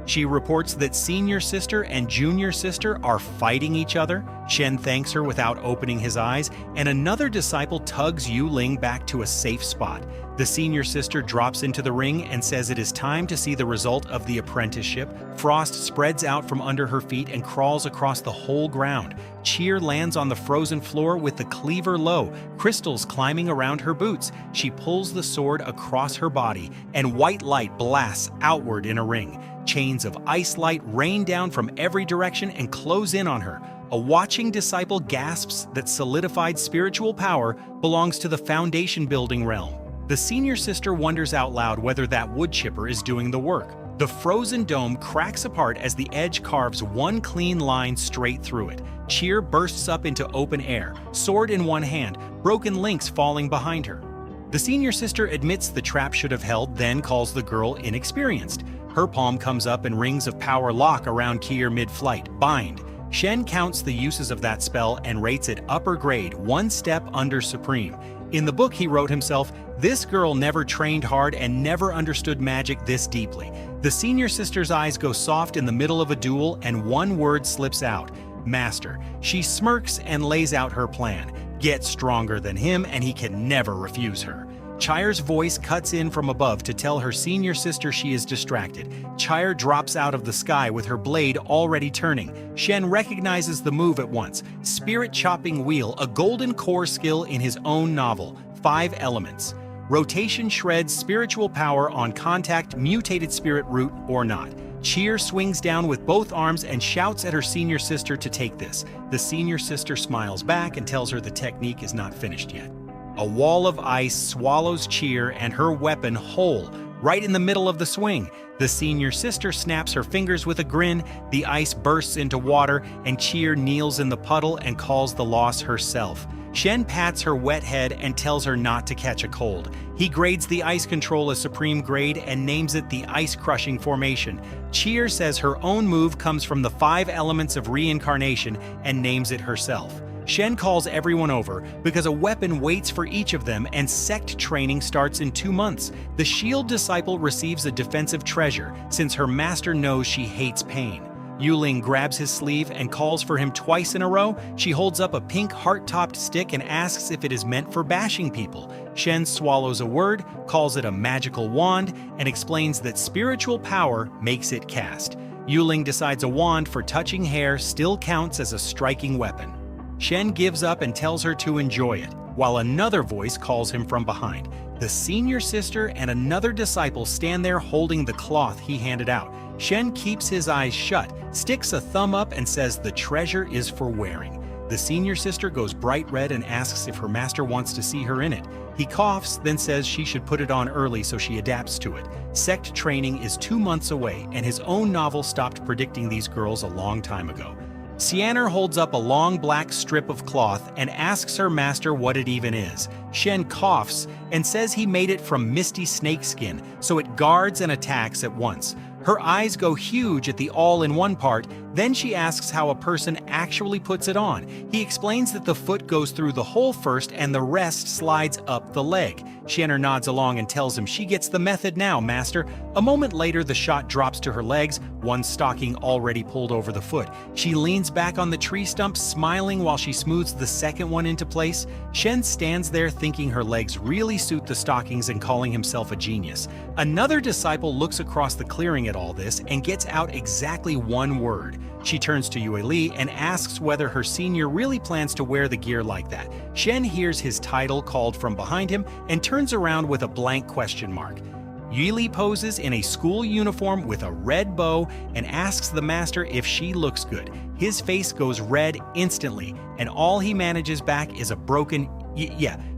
She reports that senior sister and junior sister are fighting each other. Shen thanks her without opening his eyes, and another disciple tugs Yuling back to a safe spot. The senior sister drops into the ring and says it is time to see the result of the apprenticeship. Frost spreads out from under her feet and crawls across the whole ground. Cheer lands on the frozen floor with the cleaver low, crystals climbing around her boots. She pulls the sword across her body, and white light blasts outward in a ring. Chains of ice light rain down from every direction and close in on her. A watching disciple gasps that solidified spiritual power belongs to the foundation building realm. The senior sister wonders out loud whether that wood chipper is doing the work. The frozen dome cracks apart as the edge carves one clean line straight through it. Cheer bursts up into open air, sword in one hand, broken links falling behind her. The senior sister admits the trap should have held, then calls the girl inexperienced. Her palm comes up and rings of power lock around Kier mid-flight. Bind. Shen counts the uses of that spell and rates it upper grade, one step under supreme. In the book he wrote himself, "This girl never trained hard and never understood magic this deeply." The senior sister's eyes go soft in the middle of a duel and one word slips out: master. She smirks and lays out her plan. Get stronger than him and he can never refuse her. Chire's voice cuts in from above to tell her senior sister she is distracted. Chire drops out of the sky with her blade already turning. Shen recognizes the move at once. Spirit Chopping Wheel, a golden core skill in his own novel. 5 elements. Rotation shreds spiritual power on contact, mutated spirit root or not. Cheer swings down with both arms and shouts at her senior sister to take this. The senior sister smiles back and tells her the technique is not finished yet. A wall of ice swallows Cheer and her weapon whole, right in the middle of the swing. The senior sister snaps her fingers with a grin, the ice bursts into water, and Cheer kneels in the puddle and calls the loss herself. Shen pats her wet head and tells her not to catch a cold. He grades the ice control as supreme grade and names it the Ice Crushing Formation. Cheer says her own move comes from the 5 elements of reincarnation and names it herself. Shen calls everyone over because a weapon waits for each of them and sect training starts in 2 months. The shield disciple receives a defensive treasure since her master knows she hates pain. Yuling grabs his sleeve and calls for him twice in a row. She holds up a pink heart-topped stick and asks if it is meant for bashing people. Shen swallows a word, calls it a magical wand, and explains that spiritual power makes it cast. Yuling decides a wand for touching hair still counts as a striking weapon. Shen gives up and tells her to enjoy it, while another voice calls him from behind. The senior sister and another disciple stand there holding the cloth he handed out. Shen keeps his eyes shut, sticks a thumb up and says the treasure is for wearing. The senior sister goes bright red and asks if her master wants to see her in it. He coughs, then says she should put it on early so she adapts to it. Sect training is 2 months away, and his own novel stopped predicting these girls a long time ago. Sianer holds up a long black strip of cloth and asks her master what it even is. Shen coughs and says he made it from misty snakeskin, so it guards and attacks at once. Her eyes go huge at the all-in-one part, then she asks how a person actually puts it on. He explains that the foot goes through the hole first and the rest slides up the leg. Shen nods along and tells him she gets the method now, master. A moment later, the shot drops to her legs, one stocking already pulled over the foot. She leans back on the tree stump, smiling while she smooths the second one into place. Shen stands there thinking her legs really suit the stockings and calling himself a genius. Another disciple looks across the clearing at all this and gets out exactly one word. She turns to Yue Li and asks whether her senior really plans to wear the gear like that. Shen hears his title called from behind him and turns around with a blank question mark. Yue Li poses in a school uniform with a red bow and asks the master if she looks good. His face goes red instantly, and all he manages back is a broken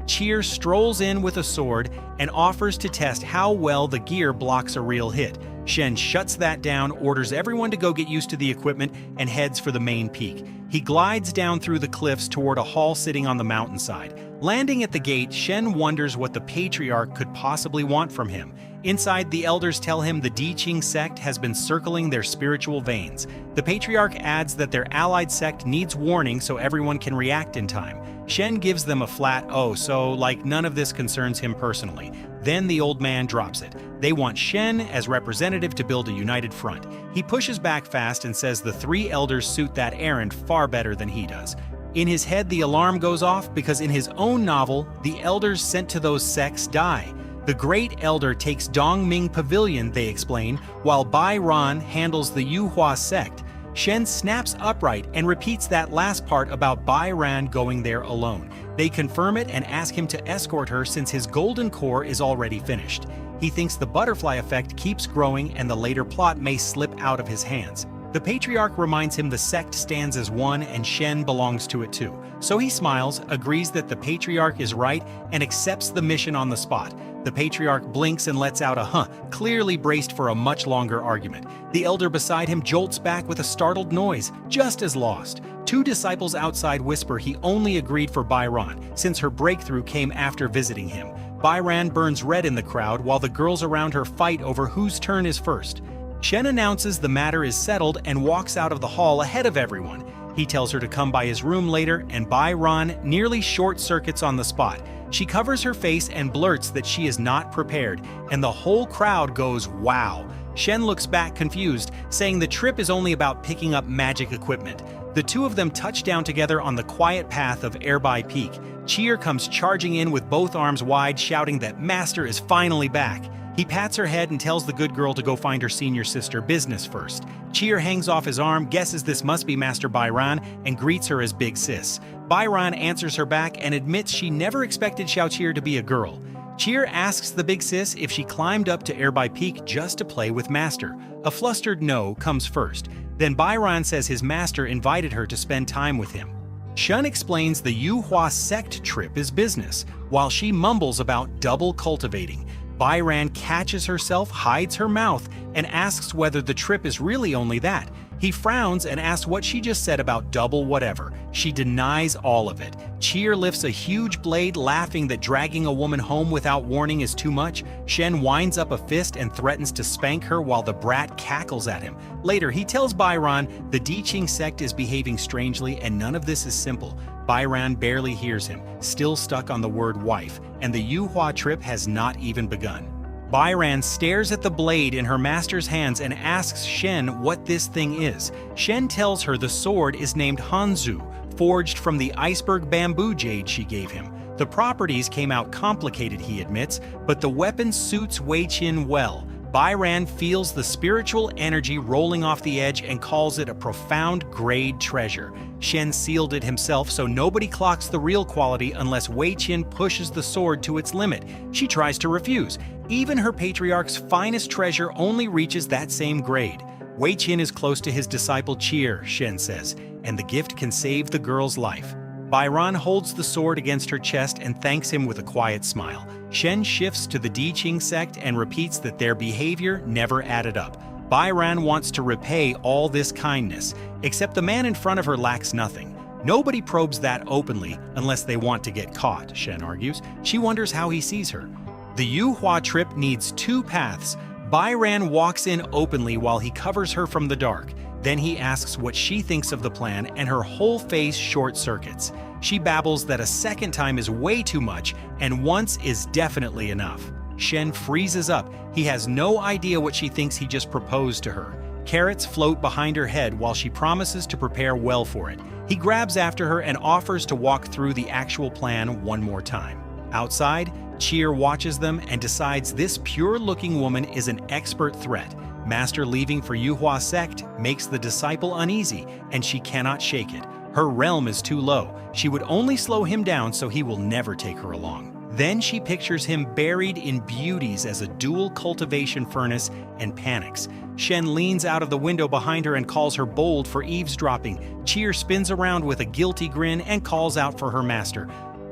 Cheer strolls in with a sword and offers to test how well the gear blocks a real hit. Shen shuts that down, orders everyone to go get used to the equipment, and heads for the main peak. He glides down through the cliffs toward a hall sitting on the mountainside. Landing at the gate, Shen wonders what the patriarch could possibly want from him. Inside, the elders tell him the Di Qing sect has been circling their spiritual veins. The patriarch adds that their allied sect needs warning so everyone can react in time. Shen gives them a flat "oh, so like none of this concerns him personally." Then the old man drops it. They want Shen as representative to build a united front. He pushes back fast and says the three elders suit that errand far better than he does. In his head, the alarm goes off because in his own novel, the elders sent to those sects die. The Great Elder takes Dongming Pavilion, they explain, while Bai Ran handles the Yuhua sect. Shen snaps upright and repeats that last part about Bai Ran going there alone. They confirm it and ask him to escort her since his golden core is already finished. He thinks the butterfly effect keeps growing and the later plot may slip out of his hands. The patriarch reminds him the sect stands as one and Shen belongs to it too. So he smiles, agrees that the patriarch is right, and accepts the mission on the spot. The patriarch blinks and lets out a "huh," clearly braced for a much longer argument. The elder beside him jolts back with a startled noise, just as lost. Two disciples outside whisper he only agreed for Bai Ran, since her breakthrough came after visiting him. Bai Ran burns red in the crowd while the girls around her fight over whose turn is first. Shen announces the matter is settled and walks out of the hall ahead of everyone. He tells her to come by his room later, and Bai Ran nearly short-circuits on the spot. She covers her face and blurts that she is not prepared, and the whole crowd goes "wow." Shen looks back confused, saying the trip is only about picking up magic equipment. The two of them touch down together on the quiet path of Airbai Peak. Cheer comes charging in with both arms wide, shouting that Master is finally back. He pats her head and tells the good girl to go find her senior sister business first. Cheer hangs off his arm, guesses this must be Master Bai Ran, and greets her as Big Sis. Bai Ran answers her back and admits she never expected Xiao Cheer to be a girl. Cheer asks the Big Sis if she climbed up to Airbai Peak just to play with Master. A flustered no comes first. Then Bai Ran says his master invited her to spend time with him. Shen explains the Yuhua sect trip is business, while she mumbles about double cultivating. Bai Ran catches herself, hides her mouth, and asks whether the trip is really only that. He frowns and asks what she just said about double whatever. She denies all of it. Cheer lifts a huge blade, laughing that dragging a woman home without warning is too much. Shen winds up a fist and threatens to spank her while the brat cackles at him. Later, he tells Bai Ran the Di Qing sect is behaving strangely and none of this is simple. Bai Ran barely hears him, still stuck on the word wife, and the Yuhua trip has not even begun. Bai Ran stares at the blade in her master's hands and asks Shen what this thing is. Shen tells her the sword is named Hanzu, forged from the iceberg bamboo jade she gave him. The properties came out complicated, he admits, but the weapon suits Wei Qin well. Bai Ran feels the spiritual energy rolling off the edge and calls it a profound grade treasure. Shen sealed it himself so nobody clocks the real quality unless Wei Qin pushes the sword to its limit. She tries to refuse. Even her patriarch's finest treasure only reaches that same grade. Wei Qin is close to his disciple Cheer, Shen says, and the gift can save the girl's life. Bai Ran holds the sword against her chest and thanks him with a quiet smile. Shen shifts to the Di Qing sect and repeats that their behavior never added up. Bai Ran wants to repay all this kindness, except the man in front of her lacks nothing. Nobody probes that openly unless they want to get caught, Shen argues. She wonders how he sees her. The Yuhua trip needs two paths. Bai Ran walks in openly while he covers her from the dark. Then he asks what she thinks of the plan and her whole face short-circuits. She babbles that a second time is way too much and once is definitely enough. Shen freezes up. He has no idea what she thinks he just proposed to her. Carrots float behind her head while she promises to prepare well for it. He grabs after her and offers to walk through the actual plan one more time. Outside, Cheer watches them and decides this pure-looking woman is an expert threat. Master leaving for Yuhua sect makes the disciple uneasy, and she cannot shake it. Her realm is too low. She would only slow him down, so he will never take her along. Then she pictures him buried in beauties as a dual cultivation furnace and panics. Shen leans out of the window behind her and calls her bold for eavesdropping. Cheer spins around with a guilty grin and calls out for her master.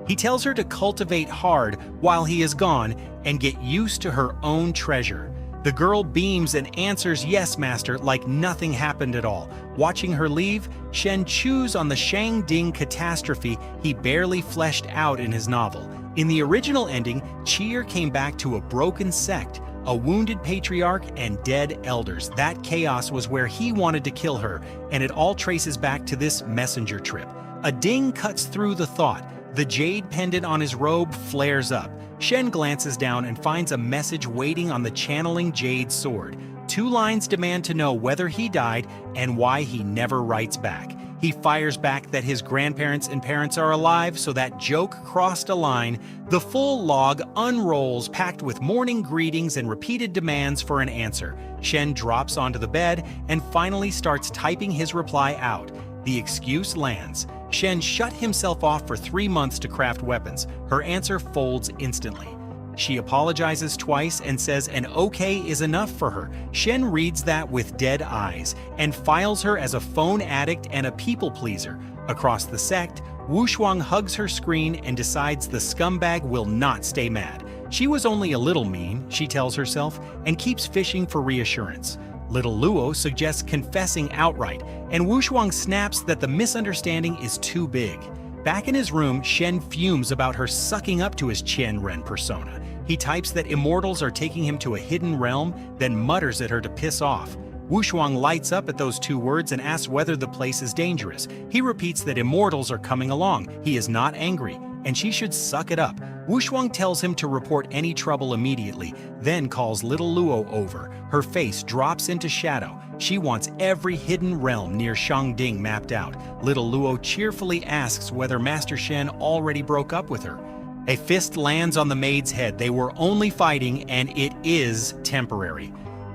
He tells her to cultivate hard while he is gone and get used to her own treasure. The girl beams and answers yes, master, like nothing happened at all. Watching her leave, Shen chews on the Shangding catastrophe he barely fleshed out in his novel. In the original ending, Cheer came back to a broken sect, a wounded patriarch, and dead elders. That chaos was where he wanted to kill her, and it all traces back to this messenger trip. A ding cuts through the thought. The jade pendant on his robe flares up. Shen glances down and finds a message waiting on the channeling jade sword. 2 lines demand to know whether he died and why he never writes back. He fires back that his grandparents and parents are alive, so that joke crossed a line. The full log unrolls, packed with morning greetings and repeated demands for an answer. Shen drops onto the bed and finally starts typing his reply out. The excuse lands. Shen shut himself off for 3 months to craft weapons. Her answer folds instantly. She apologizes twice and says an okay is enough for her. Shen reads that with dead eyes and files her as a phone addict and a people pleaser. Across the sect, Wushuang hugs her screen and decides the scumbag will not stay mad. She was only a little mean, she tells herself, and keeps fishing for reassurance. Little Luo suggests confessing outright, and Wushuang snaps that the misunderstanding is too big. Back in his room, Shen fumes about her sucking up to his Qianren persona. He types that immortals are taking him to a hidden realm, then mutters at her to piss off. Wushuang lights up at those 2 words and asks whether the place is dangerous. He repeats that immortals are coming along. He is not angry, and she should suck it up. Wushuang tells him to report any trouble immediately, then calls little Luo over. Her face drops into shadow. She wants every hidden realm near Shangding mapped out. Little Luo cheerfully asks whether Master Shen already broke up with her. A fist lands on the maid's head. They were only fighting, and it is temporary.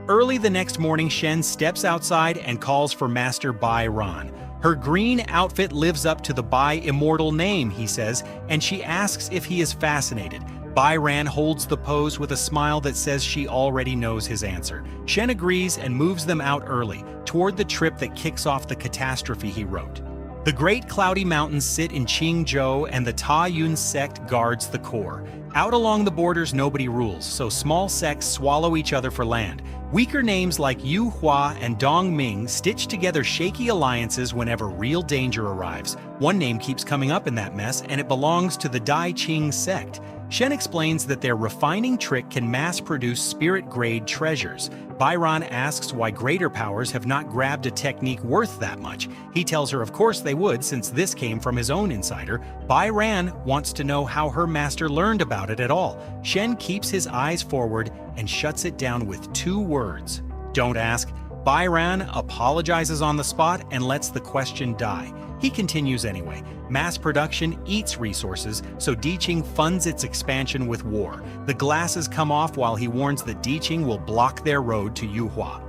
Early the next morning, Shen steps outside and calls for Master Bai Ran. Her green outfit lives up to the Bai immortal name, he says, and she asks if he is fascinated. Bai Ran holds the pose with a smile that says she already knows his answer. Shen agrees and moves them out early, toward the trip that kicks off the catastrophe he wrote. The Great Cloudy Mountains sit in Qingzhou, and the Ta Yun sect guards the core. Out along the borders, nobody rules, so small sects swallow each other for land. Weaker names like Yu Hua and Dong Ming stitch together shaky alliances whenever real danger arrives. One name keeps coming up in that mess, and it belongs to the Dai Qing sect. Shen explains that their refining trick can mass-produce spirit-grade treasures. Byron asks why greater powers have not grabbed a technique worth that much. He tells her of course they would, since this came from his own insider. Byron wants to know how her master learned about it at all. Shen keeps his eyes forward and shuts it down with 2 words. Don't ask. Byron apologizes on the spot and lets the question die. He continues anyway. Mass production eats resources, so Diqing funds its expansion with war. The glasses come off while he warns that Diqing will block their road to Yuhua.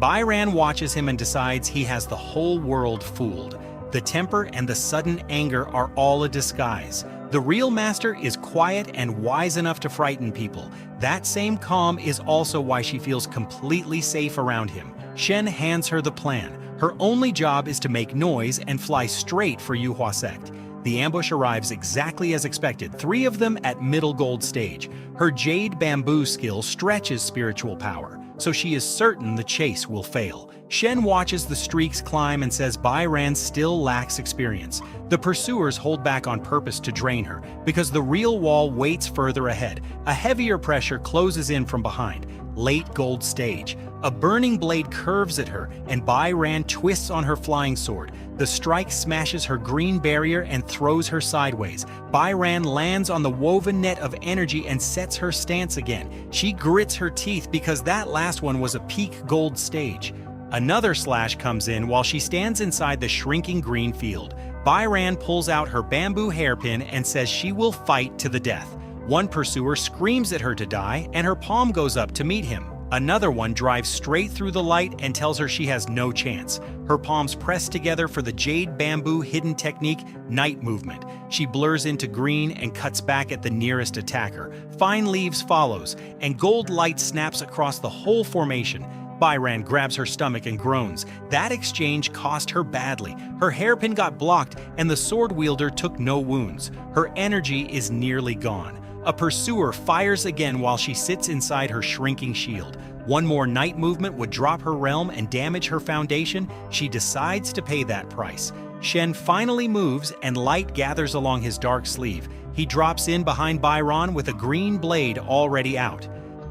Bairan watches him and decides he has the whole world fooled. The temper and the sudden anger are all a disguise. The real master is quiet and wise enough to frighten people. That same calm is also why she feels completely safe around him. Shen hands her the plan. Her only job is to make noise and fly straight for Yuhua sect. The ambush arrives exactly as expected, 3 of them at middle gold stage. Her jade bamboo skill stretches spiritual power, so she is certain the chase will fail. Shen watches the streaks climb and says Bairan still lacks experience. The pursuers hold back on purpose to drain her, because the real wall waits further ahead. A heavier pressure closes in from behind. late gold stage. A burning blade curves at her, and Bai Ran twists on her flying sword. The strike smashes her green barrier and throws her sideways. Bai Ran lands on the woven net of energy and sets her stance again. She grits her teeth because that last one was a peak gold stage. Another slash comes in while she stands inside the shrinking green field. Bai Ran pulls out her bamboo hairpin and says she will fight to the death. One pursuer screams at her to die, and her palm goes up to meet him. Another one drives straight through the light and tells her she has no chance. Her palms press together for the jade bamboo hidden technique, night movement. She blurs into green and cuts back at the nearest attacker. Fine leaves follows, and gold light snaps across the whole formation. Bai Ran grabs her stomach and groans. That exchange cost her badly. Her hairpin got blocked, and the sword wielder took no wounds. Her energy is nearly gone. A pursuer fires again while she sits inside her shrinking shield. One more night movement would drop her realm and damage her foundation. She decides to pay that price. Shen finally moves, and light gathers along his dark sleeve. He drops in behind Bai Ran with a green blade already out.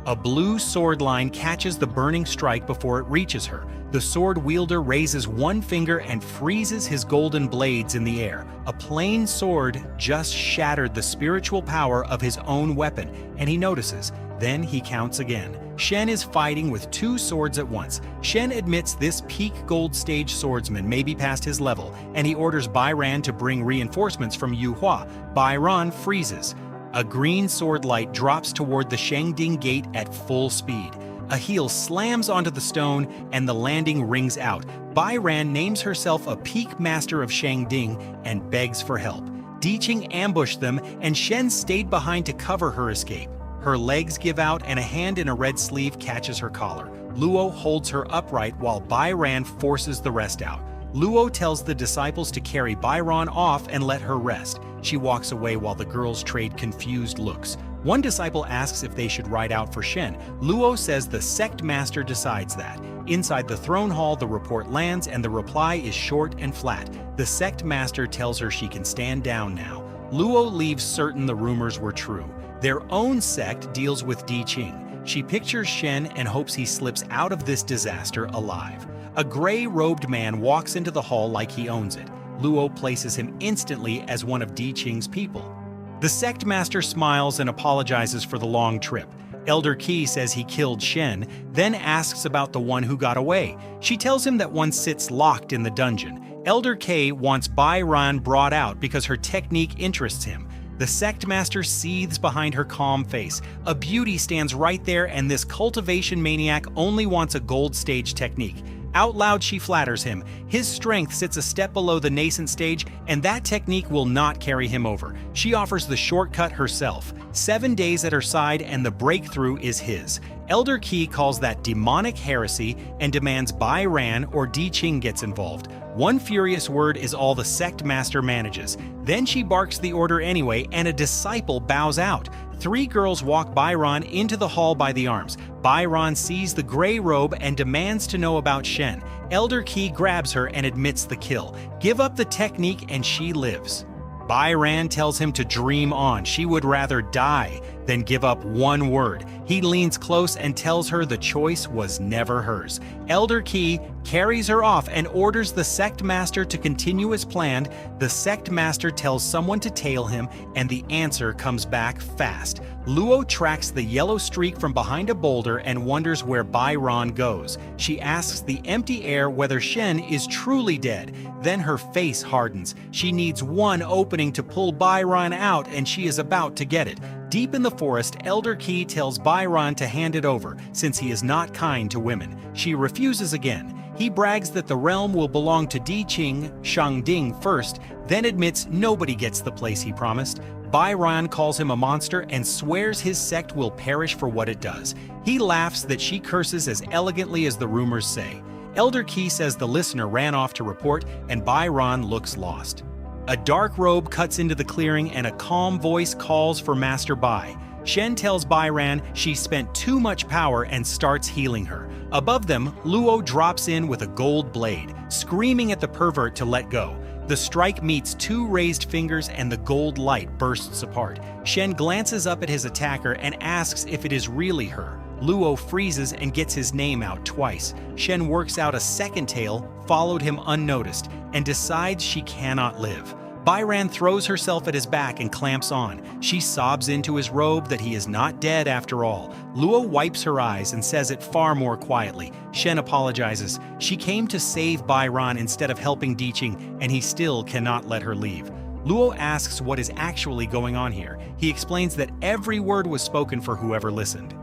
A blue sword line catches the burning strike before it reaches her. The sword wielder raises one finger and freezes his golden blades in the air. A plain sword just shattered the spiritual power of his own weapon, and he notices. Then he counts again. Shen is fighting with two swords at once. Shen admits this peak gold stage swordsman may be past his level, and he orders Bai Ran to bring reinforcements from Yuhua. Bai Ran freezes. A green sword light drops toward the Shangding Gate at full speed. A heel slams onto the stone, and the landing rings out. Bai Ran names herself a peak master of Shangding and begs for help. Diqing ambushed them, and Shen stayed behind to cover her escape. Her legs give out, and a hand in a red sleeve catches her collar. Luo holds her upright while Bai Ran forces the rest out. Luo tells the disciples to carry Bai Ran off and let her rest. She walks away while the girls trade confused looks. One disciple asks if they should ride out for Shen. Luo says the sect master decides that. Inside the throne hall, the report lands, and the reply is short and flat. The sect master tells her she can stand down now. Luo leaves certain the rumors were true. Their own sect deals with Diqing. She pictures Shen and hopes he slips out of this disaster alive. A gray-robed man walks into the hall like he owns it. Luo places him instantly as one of Diqing's people. The sect master smiles and apologizes for the long trip. Elder Qi says he killed Shen, then asks about the one who got away. She tells him that one sits locked in the dungeon. Elder K wants Bai Ran brought out because her technique interests him. The sect master seethes behind her calm face. A beauty stands right there, and this cultivation maniac only wants a gold stage technique. Out loud, she flatters him. His strength sits a step below the nascent stage, and that technique will not carry him over. She offers the shortcut herself. 7 days at her side, and the breakthrough is his. Elder Qi calls that demonic heresy and demands Bai Ran or Diqing gets involved. One furious word is all the sect master manages. Then she barks the order anyway, and a disciple bows out. 3 girls walk Bai Ran into the hall by the arms. Bai Ran sees the gray robe and demands to know about Shen. Elder Qi grabs her and admits the kill. Give up the technique and she lives. Bai Ran tells him to dream on. She would rather die than give up one word. He leans close and tells her the choice was never hers. Elder Qi carries her off and orders the sect master to continue as planned. The sect master tells someone to tail him, and the answer comes back fast. Luo tracks the yellow streak from behind a boulder and wonders where Bai Ran goes. She asks the empty air whether Shen is truly dead. Then her face hardens. She needs one opening to pull Bai Ran out, and she is about to get it. Deep in the forest, Elder Qi tells Bai Ran to hand it over, since he is not kind to women. She refuses again. He brags that the realm will belong to Diqing, Shangding first, then admits nobody gets the place he promised. Bai Ran calls him a monster and swears his sect will perish for what it does. He laughs that she curses as elegantly as the rumors say. Elder Qi says the listener ran off to report, and Bai Ran looks lost. A dark robe cuts into the clearing, and a calm voice calls for Master Bai. Shen tells Bai Ran she spent too much power and starts healing her. Above them, Luo drops in with a gold blade, screaming at the pervert to let go. The strike meets two raised fingers and the gold light bursts apart. Shen glances up at his attacker and asks if it is really her. Luo freezes and gets his name out twice. Shen works out a second tail, followed him unnoticed, and decides she cannot live. Bairan throws herself at his back and clamps on. She sobs into his robe that he is not dead after all. Luo wipes her eyes and says it far more quietly. Shen apologizes. She came to save Bairan instead of helping Diqing, and he still cannot let her leave. Luo asks what is actually going on here. He explains that every word was spoken for whoever listened.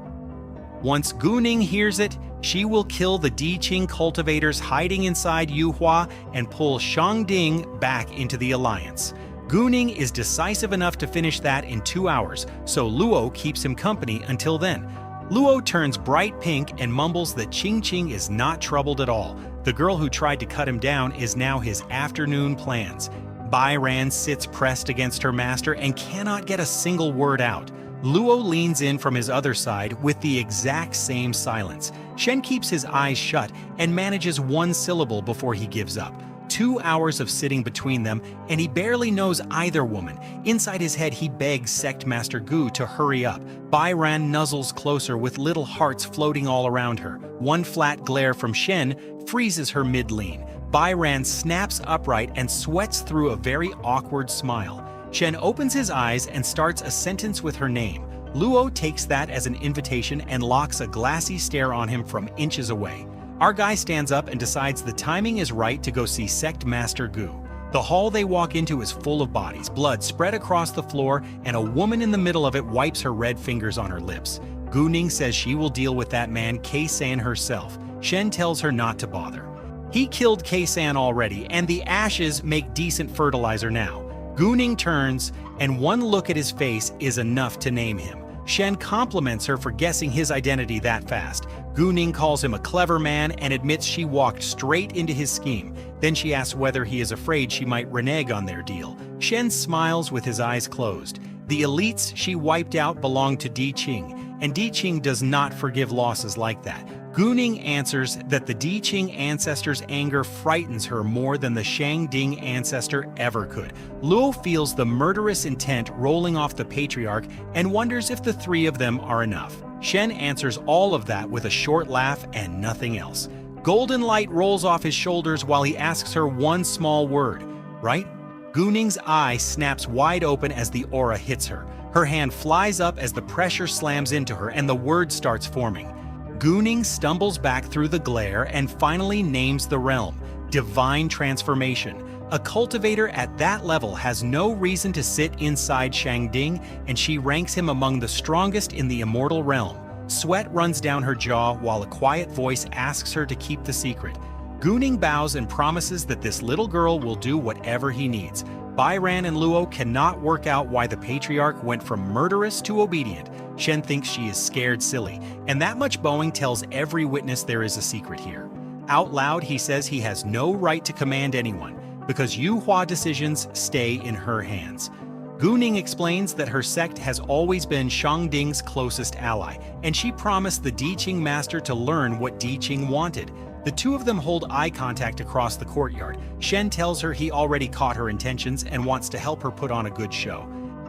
Once Guning hears it, she will kill the Diqing cultivators hiding inside Yuhua and pull Shangding back into the alliance. Guning is decisive enough to finish that in 2 hours, so Luo keeps him company until then. Luo turns bright pink and mumbles that Qingqing is not troubled at all. The girl who tried to cut him down is now his afternoon plans. Bairan sits pressed against her master and cannot get a single word out. Luo leans in from his other side with the exact same silence. Shen keeps his eyes shut and manages one syllable before he gives up. 2 hours of sitting between them, and he barely knows either woman. Inside his head, he begs Sect Master Gu to hurry up. Bairan nuzzles closer with little hearts floating all around her. One flat glare from Shen freezes her mid-lean. Bairan snaps upright and sweats through a very awkward smile. Shen opens his eyes and starts a sentence with her name. Luo takes that as an invitation and locks a glassy stare on him from inches away. Our guy stands up and decides the timing is right to go see Sect Master Gu. The hall they walk into is full of bodies, blood spread across the floor, and a woman in the middle of it wipes her red fingers on her lips. Guning says she will deal with that man Kei-san herself. Shen tells her not to bother. He killed Kei-san already, and the ashes make decent fertilizer now. Guning turns, and one look at his face is enough to name him. Shen compliments her for guessing his identity that fast. Guning calls him a clever man and admits she walked straight into his scheme. Then she asks whether he is afraid she might renege on their deal. Shen smiles with his eyes closed. The elites she wiped out belong to Diqing, and Diqing does not forgive losses like that. Guning answers that the Diqing ancestor's anger frightens her more than the Shangding ancestor ever could. Luo feels the murderous intent rolling off the patriarch and wonders if the three of them are enough. Shen answers all of that with a short laugh and nothing else. Golden light rolls off his shoulders while he asks her one small word, right? Guning's eye snaps wide open as the aura hits her. Her hand flies up as the pressure slams into her and the word starts forming. Guning stumbles back through the glare and finally names the realm, Divine Transformation. A cultivator at that level has no reason to sit inside Shangding, and she ranks him among the strongest in the immortal realm. Sweat runs down her jaw while a quiet voice asks her to keep the secret. Guning bows and promises that this little girl will do whatever he needs. Bairan and Luo cannot work out why the patriarch went from murderous to obedient. Shen thinks she is scared silly, and that much bowing tells every witness there is a secret here. Out loud, he says he has no right to command anyone, because Yuhua decisions stay in her hands. Guning explains that her sect has always been Shangding's closest ally, and she promised the Diqing master to learn what Diqing wanted. The two of them hold eye contact across the courtyard. Shen tells her he already caught her intentions and wants to help her put on a good show.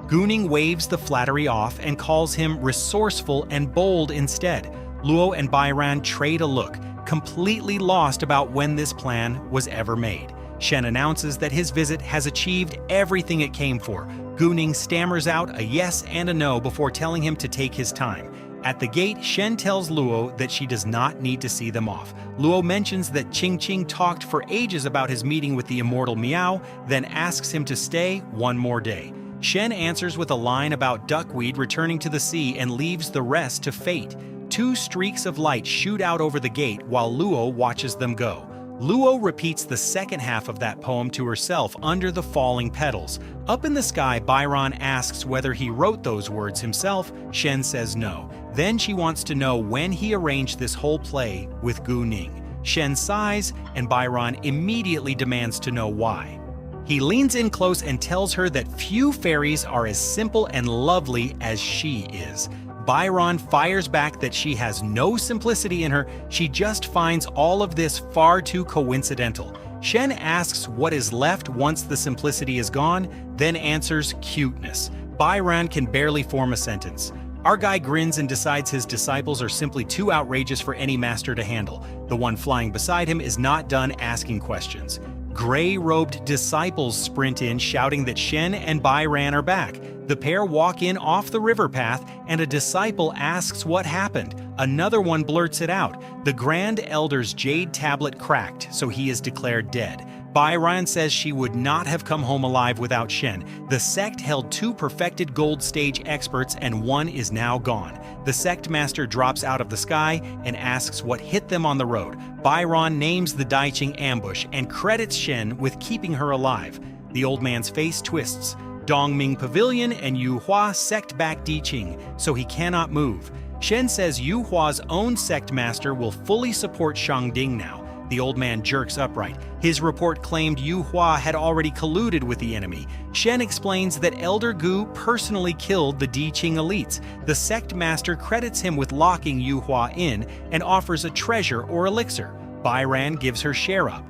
Guning waves the flattery off and calls him resourceful and bold instead. Luo and Bairan trade a look, completely lost about when this plan was ever made. Shen announces that his visit has achieved everything it came for. Guning stammers out a yes and a no before telling him to take his time. At the gate, Shen tells Luo that she does not need to see them off. Luo mentions that Qingqing talked for ages about his meeting with the immortal Miao, then asks him to stay one more day. Shen answers with a line about duckweed returning to the sea and leaves the rest to fate. 2 streaks of light shoot out over the gate while Luo watches them go. Luo repeats the second half of that poem to herself under the falling petals. Up in the sky, Bairan asks whether he wrote those words himself. Shen says no. Then she wants to know when he arranged this whole play with Guning. Shen sighs, and Bairan immediately demands to know why. He leans in close and tells her that few fairies are as simple and lovely as she is. Bairan fires back that she has no simplicity in her, she just finds all of this far too coincidental. Shen asks what is left once the simplicity is gone, then answers cuteness. Byron can barely form a sentence. Our guy grins and decides his disciples are simply too outrageous for any master to handle. The one flying beside him is not done asking questions. Gray-robed disciples sprint in, shouting that Shen and Byron are back. The pair walk in off the river path, and a disciple asks what happened. Another one blurts it out. The Grand Elder's jade tablet cracked, so he is declared dead. Byron says she would not have come home alive without Shen. The sect held 2 perfected gold stage experts, and one is now gone. The sect master drops out of the sky and asks what hit them on the road. Byron names the Daiqing ambush and credits Shen with keeping her alive. The old man's face twists. Dongming Pavilion and Yu Hua sect back Diqing, so he cannot move. Shen says Yu Hua's own sect master will fully support Shangding now. The old man jerks upright. His report claimed Yu Hua had already colluded with the enemy. Shen explains that Elder Gu personally killed the Diqing elites. The sect master credits him with locking Yu Hua in and offers a treasure or elixir. Byron gives her share up.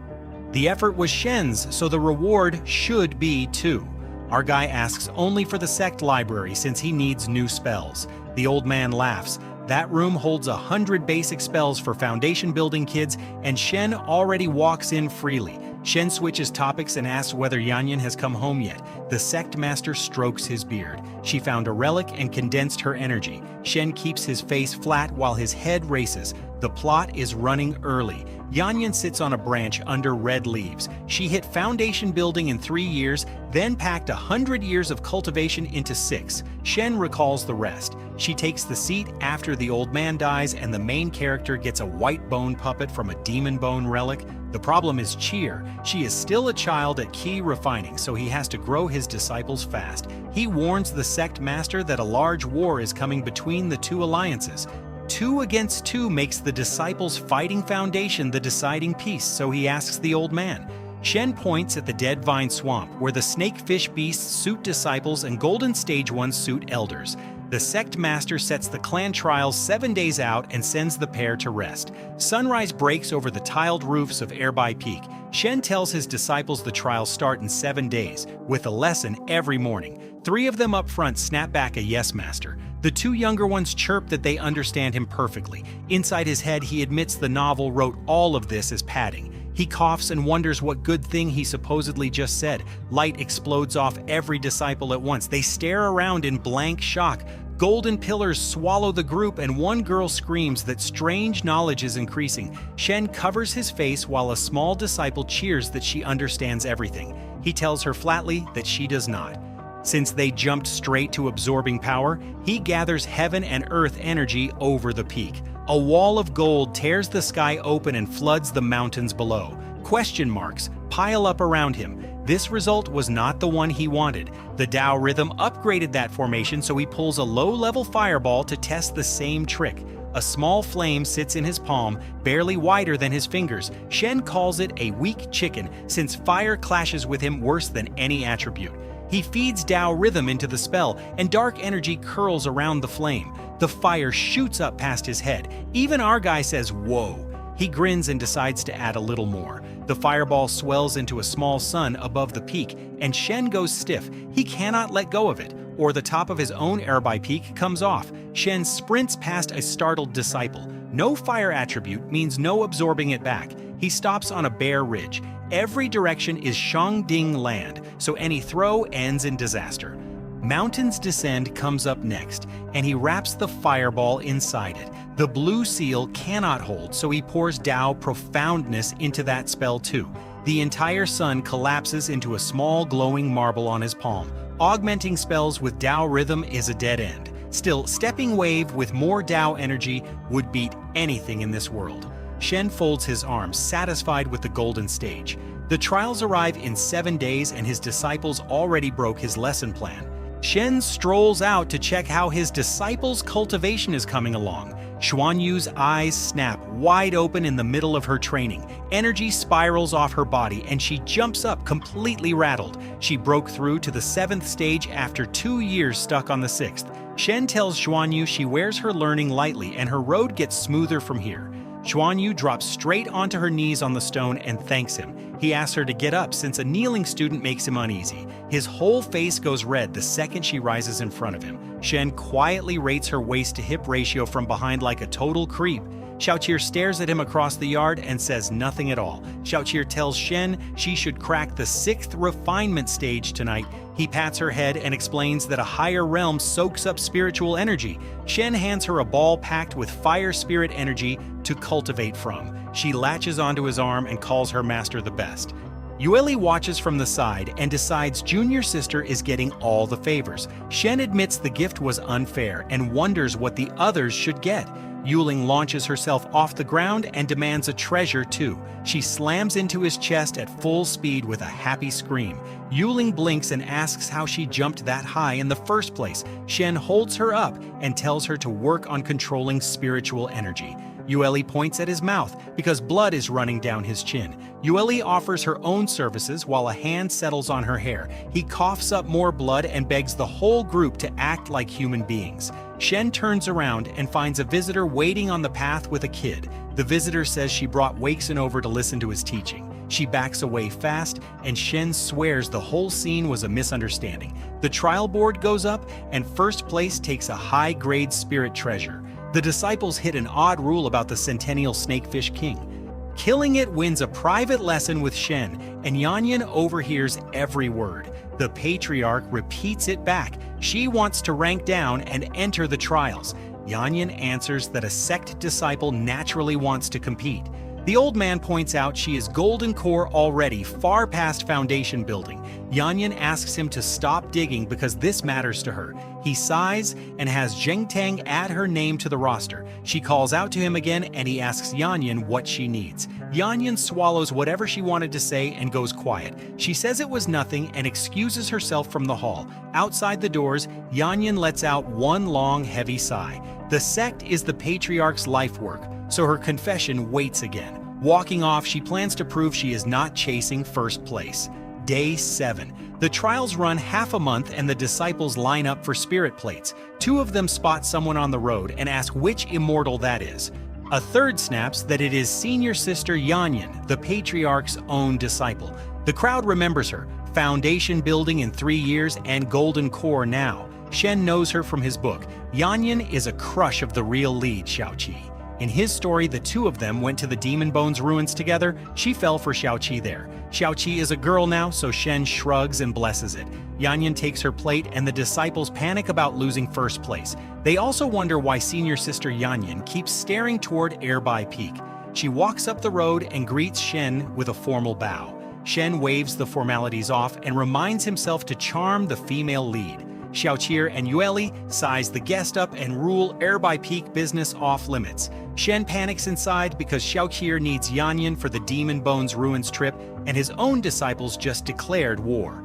The effort was Shen's, so the reward should be too. Our guy asks only for the sect library since he needs new spells. The old man laughs. That room holds 100 basic spells for foundation building kids, and Shen already walks in freely. Shen switches topics and asks whether Yanyan has come home yet. The sect master strokes his beard. She found a relic and condensed her energy. Shen keeps his face flat while his head races. The plot is running early. Yanyan sits on a branch under red leaves. She hit foundation building in 3 years, then packed 100 years of cultivation into 6. Shen recalls the rest. She takes the seat after the old man dies, and the main character gets a white bone puppet from a demon bone relic. The problem is Cheer. She is still a child at key refining, so he has to grow his disciples fast. He warns the sect master that a large war is coming between the 2 alliances. 2 against 2 makes the disciples fighting foundation the deciding piece, so he asks the old man. Shen points at the dead vine swamp, where the snakefish beasts suit disciples and golden stage ones suit elders. The sect master sets the clan trials 7 days out and sends the pair to rest. Sunrise breaks over the tiled roofs of Airby Peak. Shen tells his disciples the trials start in 7 days, with a lesson every morning. 3 of them up front snap back a yes master. The 2 younger ones chirp that they understand him perfectly. Inside his head, he admits the novel wrote all of this as padding. He coughs and wonders what good thing he supposedly just said. Light explodes off every disciple at once. They stare around in blank shock. Golden pillars swallow the group, and one girl screams that strange knowledge is increasing. Shen covers his face while a small disciple cheers that she understands everything. He tells her flatly that she does not. Since they jumped straight to absorbing power, he gathers heaven and earth energy over the peak. A wall of gold tears the sky open and floods the mountains below. Question marks pile up around him. This result was not the one he wanted. The Tao rhythm upgraded that formation, so he pulls a low-level fireball to test the same trick. A small flame sits in his palm, barely wider than his fingers. Shen calls it a weak chicken, since fire clashes with him worse than any attribute. He feeds Tao rhythm into the spell, and dark energy curls around the flame. The fire shoots up past his head. Even our guy says, "Whoa." He grins and decides to add a little more. The fireball swells into a small sun above the peak, and Shen goes stiff. He cannot let go of it, or the top of his own Airby Peak comes off. Shen sprints past a startled disciple. No fire attribute means no absorbing it back. He stops on a bare ridge. Every direction is Shangding land, so any throw ends in disaster. Mountains Descend comes up next, and he wraps the fireball inside it. The blue seal cannot hold, so he pours Tao Profoundness into that spell too. The entire sun collapses into a small glowing marble on his palm. Augmenting spells with Tao rhythm is a dead end. Still, Stepping Wave with more Tao energy would beat anything in this world. Shen folds his arms, satisfied with the golden stage. The trials arrive in 7 days, and his disciples already broke his lesson plan. Shen strolls out to check how his disciples' cultivation is coming along. Xuanyu's eyes snap wide open in the middle of her training. Energy spirals off her body, and she jumps up completely rattled. She broke through to the 7th stage after 2 years stuck on the 6th. Shen tells Xuanyu she wears her learning lightly, and her road gets smoother from here. Xuanyu drops straight onto her knees on the stone and thanks him. He asks her to get up since a kneeling student makes him uneasy. His whole face goes red the second she rises in front of him. Shen quietly rates her waist-to-hip ratio from behind like a total creep. Xiaoqi stares at him across the yard and says nothing at all. Xiaoqi tells Shen she should crack the 6th refinement stage tonight. He pats her head and explains that a higher realm soaks up spiritual energy. Shen hands her a ball packed with fire spirit energy to cultivate from. She latches onto his arm and calls her master the best. Yueli watches from the side and decides junior sister is getting all the favors. Shen admits the gift was unfair and wonders what the others should get. Yuling launches herself off the ground and demands a treasure too. She slams into his chest at full speed with a happy scream. Yuling blinks and asks how she jumped that high in the first place. Shen holds her up and tells her to work on controlling spiritual energy. Yueli points at his mouth because blood is running down his chin. Yueli offers her own services while a hand settles on her hair. He coughs up more blood and begs the whole group to act like human beings. Shen turns around and finds a visitor waiting on the path with a kid. The visitor says she brought Weixin over to listen to his teaching. She backs away fast, and Shen swears the whole scene was a misunderstanding. The trial board goes up, and first place takes a high-grade spirit treasure. The disciples hit an odd rule about the Centennial Snakefish King. Killing it wins a private lesson with Shen, and Yanyan overhears every word. The patriarch repeats it back. She wants to rank down and enter the trials. Yanyan answers that a sect disciple naturally wants to compete. The old man points out she is golden core already, far past foundation building. Yanyan asks him to stop digging because this matters to her. He sighs and has Zhengtang add her name to the roster. She calls out to him again and he asks Yanyan what she needs. Yanyan swallows whatever she wanted to say and goes quiet. She says it was nothing and excuses herself from the hall. Outside the doors, Yanyan lets out one long, heavy sigh. The sect is the patriarch's life work, so her confession waits again. Walking off, she plans to prove she is not chasing first place. Day 7. The trials run half a month and the disciples line up for spirit plates. 2 of them spot someone on the road and ask which immortal that is. A third snaps that it is senior sister Yanyan, the patriarch's own disciple. The crowd remembers her, foundation building in 3 years and golden core now. Shen knows her from his book. Yanyan is a crush of the real lead, Xiaoqi. In his story, the 2 of them went to the Demon Bones ruins together. She fell for Xiaoqi there. Xiaoqi is a girl now, so Shen shrugs and blesses it. Yanyan takes her plate and the disciples panic about losing first place. They also wonder why senior sister Yanyan keeps staring toward Airbai Peak. She walks up the road and greets Shen with a formal bow. Shen waves the formalities off and reminds himself to charm the female lead. Xiaoqi and Yueli size the guest up and rule Airbai Peak business off limits. Shen panics inside because Xiaoqi needs Yanyan for the Demon Bones ruins trip, and his own disciples just declared war.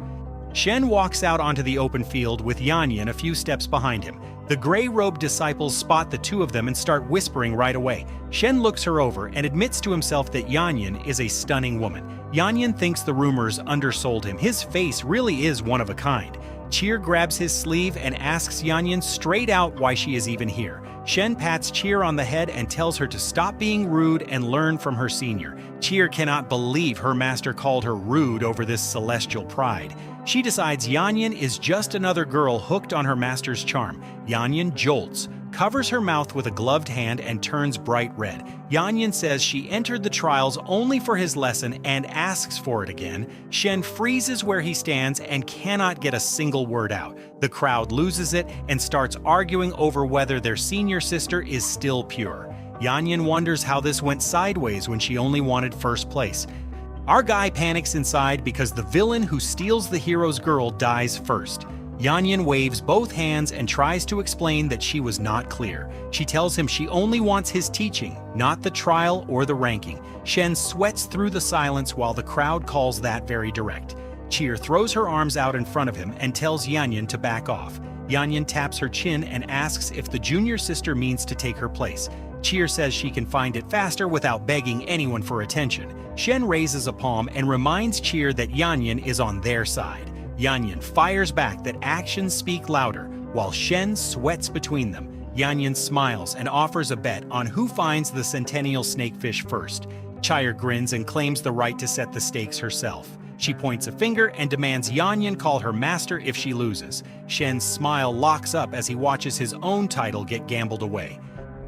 Shen walks out onto the open field with Yanyan a few steps behind him. The gray-robed disciples spot the 2 of them and start whispering right away. Shen looks her over and admits to himself that Yanyan is a stunning woman. Yanyan thinks the rumors undersold him. His face really is one of a kind. Cheer grabs his sleeve and asks Yanyan straight out why she is even here. Shen pats Cheer on the head and tells her to stop being rude and learn from her senior. Cheer cannot believe her master called her rude over this celestial pride. She decides Yanyan is just another girl hooked on her master's charm. Yanyan jolts, covers her mouth with a gloved hand and turns bright red. Yanyan says she entered the trials only for his lesson and asks for it again. Shen freezes where he stands and cannot get a single word out. The crowd loses it and starts arguing over whether their senior sister is still pure. Yanyan wonders how this went sideways when she only wanted first place. Our guy panics inside because the villain who steals the hero's girl dies first. Yanyan waves both hands and tries to explain that she was not clear. She tells him she only wants his teaching, not the trial or the ranking. Shen sweats through the silence while the crowd calls that very direct. Cheer throws her arms out in front of him and tells Yanyan to back off. Yanyan taps her chin and asks if the junior sister means to take her place. Cheer says she can find it faster without begging anyone for attention. Shen raises a palm and reminds Cheer that Yanyan is on their side. Yanyan fires back that actions speak louder, while Shen sweats between them. Yanyan smiles and offers a bet on who finds the Centennial Snakefish first. Chire grins and claims the right to set the stakes herself. She points a finger and demands Yanyan call her master if she loses. Shen's smile locks up as he watches his own title get gambled away.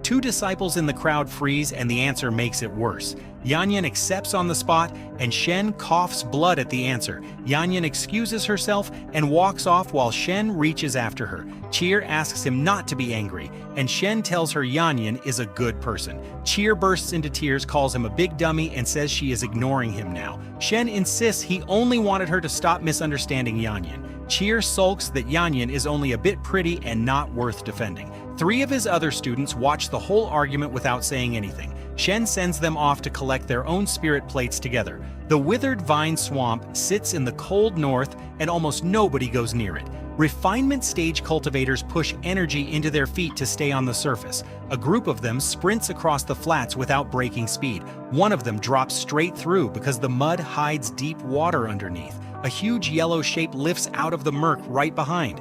Two disciples in the crowd freeze and the answer makes it worse. Yanyan accepts on the spot and Shen coughs blood at the answer. Yanyan excuses herself and walks off while Shen reaches after her. Cheer asks him not to be angry and Shen tells her Yanyan is a good person. Cheer bursts into tears, calls him a big dummy and says she is ignoring him now. Shen insists he only wanted her to stop misunderstanding Yanyan. Cheer sulks that Yanyan is only a bit pretty and not worth defending. Three of his other students watch the whole argument without saying anything. Shen sends them off to collect their own spirit plates together. The withered vine swamp sits in the cold north and almost nobody goes near it. Refinement stage cultivators push energy into their feet to stay on the surface. A group of them sprints across the flats without breaking speed. One of them drops straight through because the mud hides deep water underneath. A huge yellow shape lifts out of the murk right behind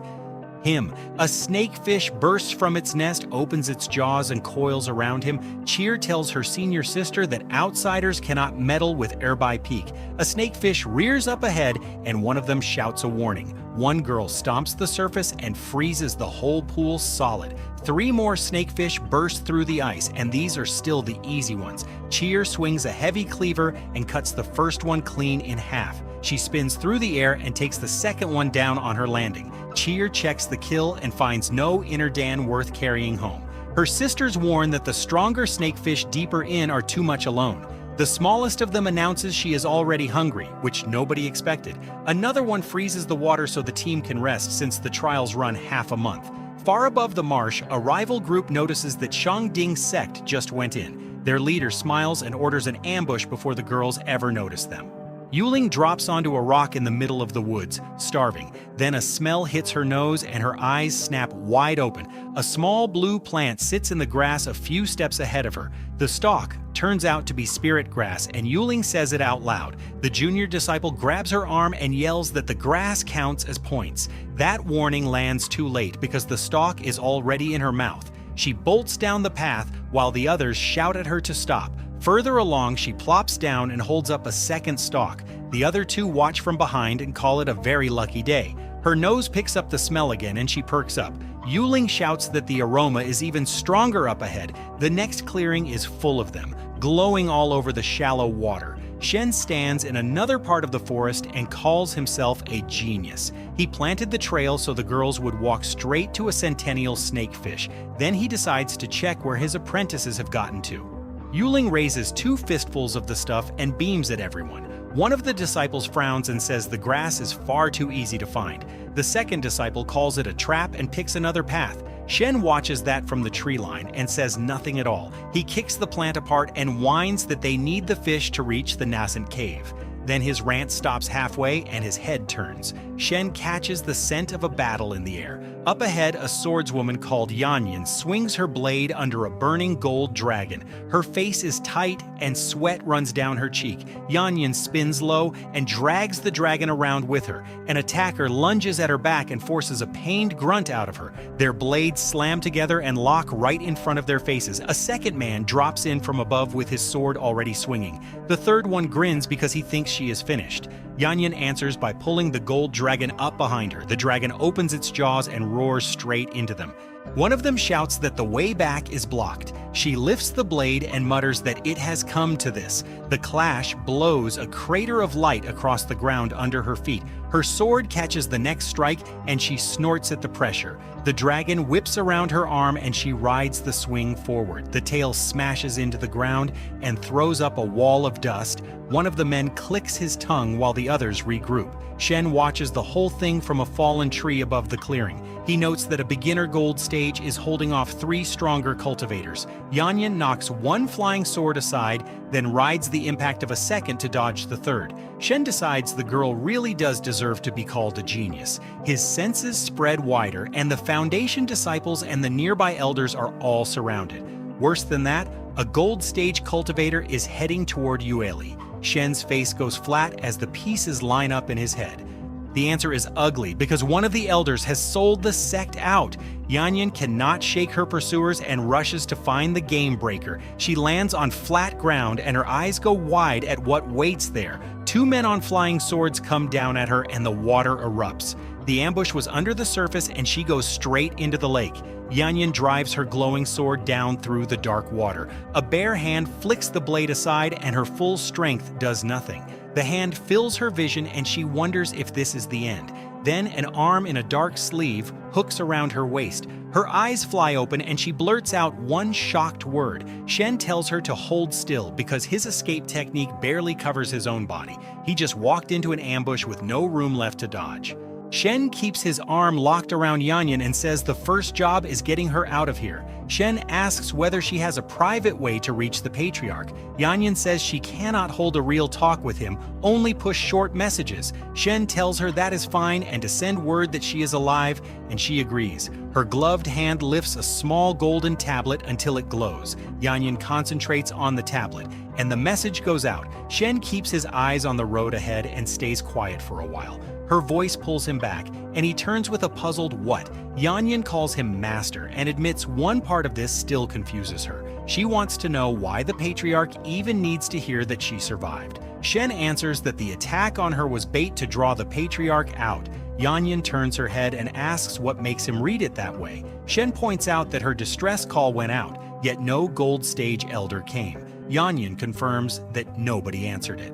him. A snakefish bursts from its nest, opens its jaws, and coils around him. Cheer tells her senior sister that outsiders cannot meddle with Erbai Peak. A snakefish rears up ahead, and one of them shouts a warning. One girl stomps the surface and freezes the whole pool solid. Three more snakefish burst through the ice, and these are still the easy ones. Cheer swings a heavy cleaver and cuts the first one clean in half. She spins through the air and takes the second one down on her landing. Cheer checks the kill and finds no inner Dan worth carrying home. Her sisters warn that the stronger snakefish deeper in are too much alone. The smallest of them announces she is already hungry, which nobody expected. Another one freezes the water so the team can rest since the trials run half a month. Far above the marsh, a rival group notices that Shangding's sect just went in. Their leader smiles and orders an ambush before the girls ever notice them. Yuling drops onto a rock in the middle of the woods, starving. Then a smell hits her nose and her eyes snap wide open. A small blue plant sits in the grass a few steps ahead of her. The stalk turns out to be spirit grass, and Yuling says it out loud. The junior disciple grabs her arm and yells that the grass counts as points. That warning lands too late because the stalk is already in her mouth. She bolts down the path while the others shout at her to stop. Further along, she plops down and holds up a second stalk. The other two watch from behind and call it a very lucky day. Her nose picks up the smell again and she perks up. Yuling shouts that the aroma is even stronger up ahead. The next clearing is full of them, glowing all over the shallow water. Shen stands in another part of the forest and calls himself a genius. He planted the trail so the girls would walk straight to a centennial snakefish. Then he decides to check where his apprentices have gotten to. Yuling raises two fistfuls of the stuff and beams at everyone. One of the disciples frowns and says the grass is far too easy to find. The second disciple calls it a trap and picks another path. Shen watches that from the tree line and says nothing at all. He kicks the plant apart and whines that they need the fish to reach the nascent cave. Then his rant stops halfway and his head turns. Shen catches the scent of a battle in the air. Up ahead, a swordswoman called Yanyan swings her blade under a burning gold dragon. Her face is tight and sweat runs down her cheek. Yanyan spins low and drags the dragon around with her. An attacker lunges at her back and forces a pained grunt out of her. Their blades slam together and lock right in front of their faces. A second man drops in from above with his sword already swinging. The third one grins because he thinks she is finished. Yanyan answers by pulling the gold dragon up behind her. The dragon opens its jaws and roars straight into them. One of them shouts that the way back is blocked. She lifts the blade and mutters that it has come to this. The clash blows a crater of light across the ground under her feet. Her sword catches the next strike and she snorts at the pressure. The dragon whips around her arm and she rides the swing forward. The tail smashes into the ground and throws up a wall of dust. One of the men clicks his tongue while the others regroup. Shen watches the whole thing from a fallen tree above the clearing. He notes that a beginner gold stage is holding off three stronger cultivators. Yanyan knocks one flying sword aside, then rides the impact of a second to dodge the third. Shen decides the girl really does deserve to be called a genius. His senses spread wider, and the Foundation disciples and the nearby elders are all surrounded. Worse than that, a gold stage cultivator is heading toward Yueli. Shen's face goes flat as the pieces line up in his head. The answer is ugly because one of the elders has sold the sect out. Yanyan cannot shake her pursuers and rushes to find the game breaker. She lands on flat ground and her eyes go wide at what waits there. Two men on flying swords come down at her and the water erupts. The ambush was under the surface and she goes straight into the lake. Yanyan drives her glowing sword down through the dark water. A bare hand flicks the blade aside and her full strength does nothing. The hand fills her vision and she wonders if this is the end. Then an arm in a dark sleeve hooks around her waist. Her eyes fly open and she blurts out one shocked word. Shen tells her to hold still because his escape technique barely covers his own body. He just walked into an ambush with no room left to dodge. Shen keeps his arm locked around Yanyan and says the first job is getting her out of here. Shen asks whether she has a private way to reach the patriarch. Yanyan says she cannot hold a real talk with him, only push short messages. Shen tells her that is fine and to send word that she is alive, and she agrees. Her gloved hand lifts a small golden tablet until it glows. Yanyan concentrates on the tablet, and the message goes out. Shen keeps his eyes on the road ahead and stays quiet for a while. Her voice pulls him back, and he turns with a puzzled what. Yanyan calls him master and admits one part of this still confuses her. She wants to know why the patriarch even needs to hear that she survived. Shen answers that the attack on her was bait to draw the patriarch out. Yanyan turns her head and asks what makes him read it that way. Shen points out that her distress call went out, yet no gold stage elder came. Yanyan confirms that nobody answered it.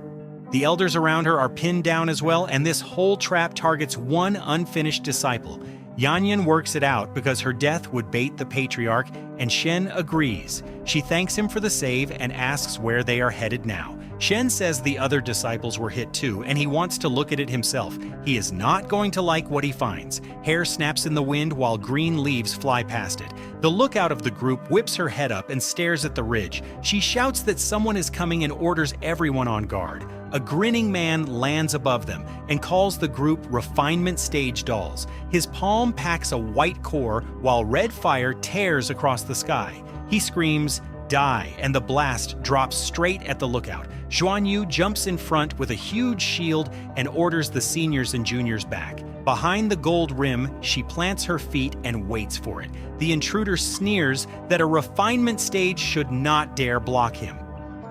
The elders around her are pinned down as well, and this whole trap targets one unfinished disciple. Yanyan works it out because her death would bait the patriarch, and Shen agrees. She thanks him for the save and asks where they are headed now. Shen says the other disciples were hit too, and he wants to look at it himself. He is not going to like what he finds. Hair snaps in the wind while green leaves fly past it. The lookout of the group whips her head up and stares at the ridge. She shouts that someone is coming and orders everyone on guard. A grinning man lands above them and calls the group Refinement Stage Dolls. His palm packs a white core while red fire tears across the sky. He screams, "Die," and the blast drops straight at the lookout. Xuanyu jumps in front with a huge shield and orders the seniors and juniors back. Behind the gold rim, she plants her feet and waits for it. The intruder sneers that a refinement stage should not dare block him.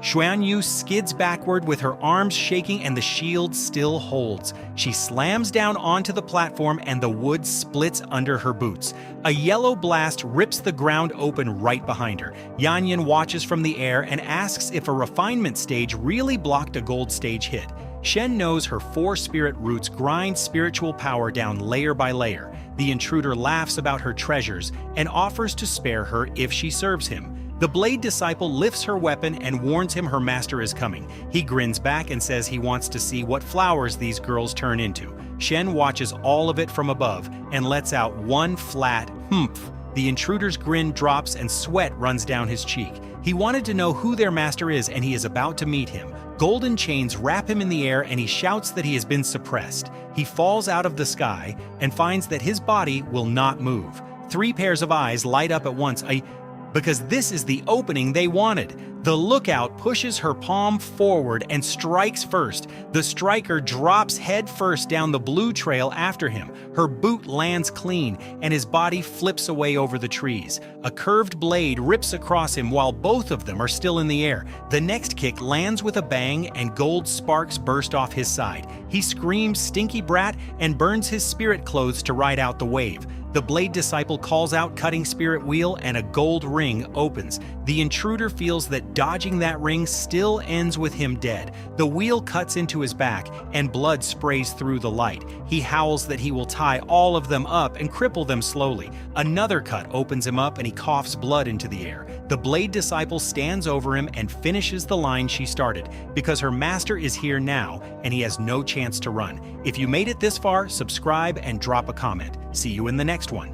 Xuanyu skids backward with her arms shaking and the shield still holds. She slams down onto the platform and the wood splits under her boots. A yellow blast rips the ground open right behind her. Yanyan watches from the air and asks if a refinement stage really blocked a gold stage hit. Shen knows her four spirit roots grind spiritual power down layer by layer. The intruder laughs about her treasures and offers to spare her if she serves him. The Blade Disciple lifts her weapon and warns him her master is coming. He grins back and says he wants to see what flowers these girls turn into. Shen watches all of it from above and lets out one flat humph. The intruder's grin drops and sweat runs down his cheek. He wanted to know who their master is and he is about to meet him. Golden chains wrap him in the air and he shouts that he has been suppressed. He falls out of the sky and finds that his body will not move. 3 pairs of eyes light up at once, because this is the opening they wanted. The lookout pushes her palm forward and strikes first. The striker drops head first down the blue trail after him. Her boot lands clean, and his body flips away over the trees. A curved blade rips across him while both of them are still in the air. The next kick lands with a bang, and gold sparks burst off his side. He screams "Stinky Brat" and burns his spirit clothes to ride out the wave. The Blade Disciple calls out Cutting Spirit Wheel and a gold ring opens. The intruder feels that dodging that ring still ends with him dead. The wheel cuts into his back and blood sprays through the light. He howls that he will tie all of them up and cripple them slowly. Another cut opens him up and he coughs blood into the air. The Blade Disciple stands over him and finishes the line she started, because her master is here now and he has no chance to run. If you made it this far, subscribe and drop a comment. See you in the next one.